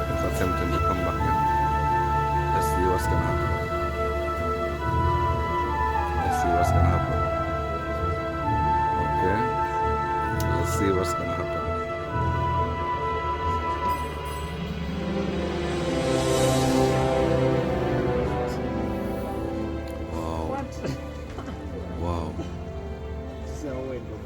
It's attempting to come back now. Let's see what's gonna happen. Let's see what's gonna happen. Okay. Let's see what's gonna happen. Wow. Wow. So wonderful.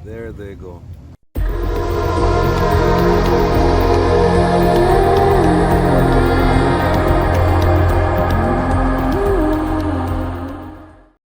There they go.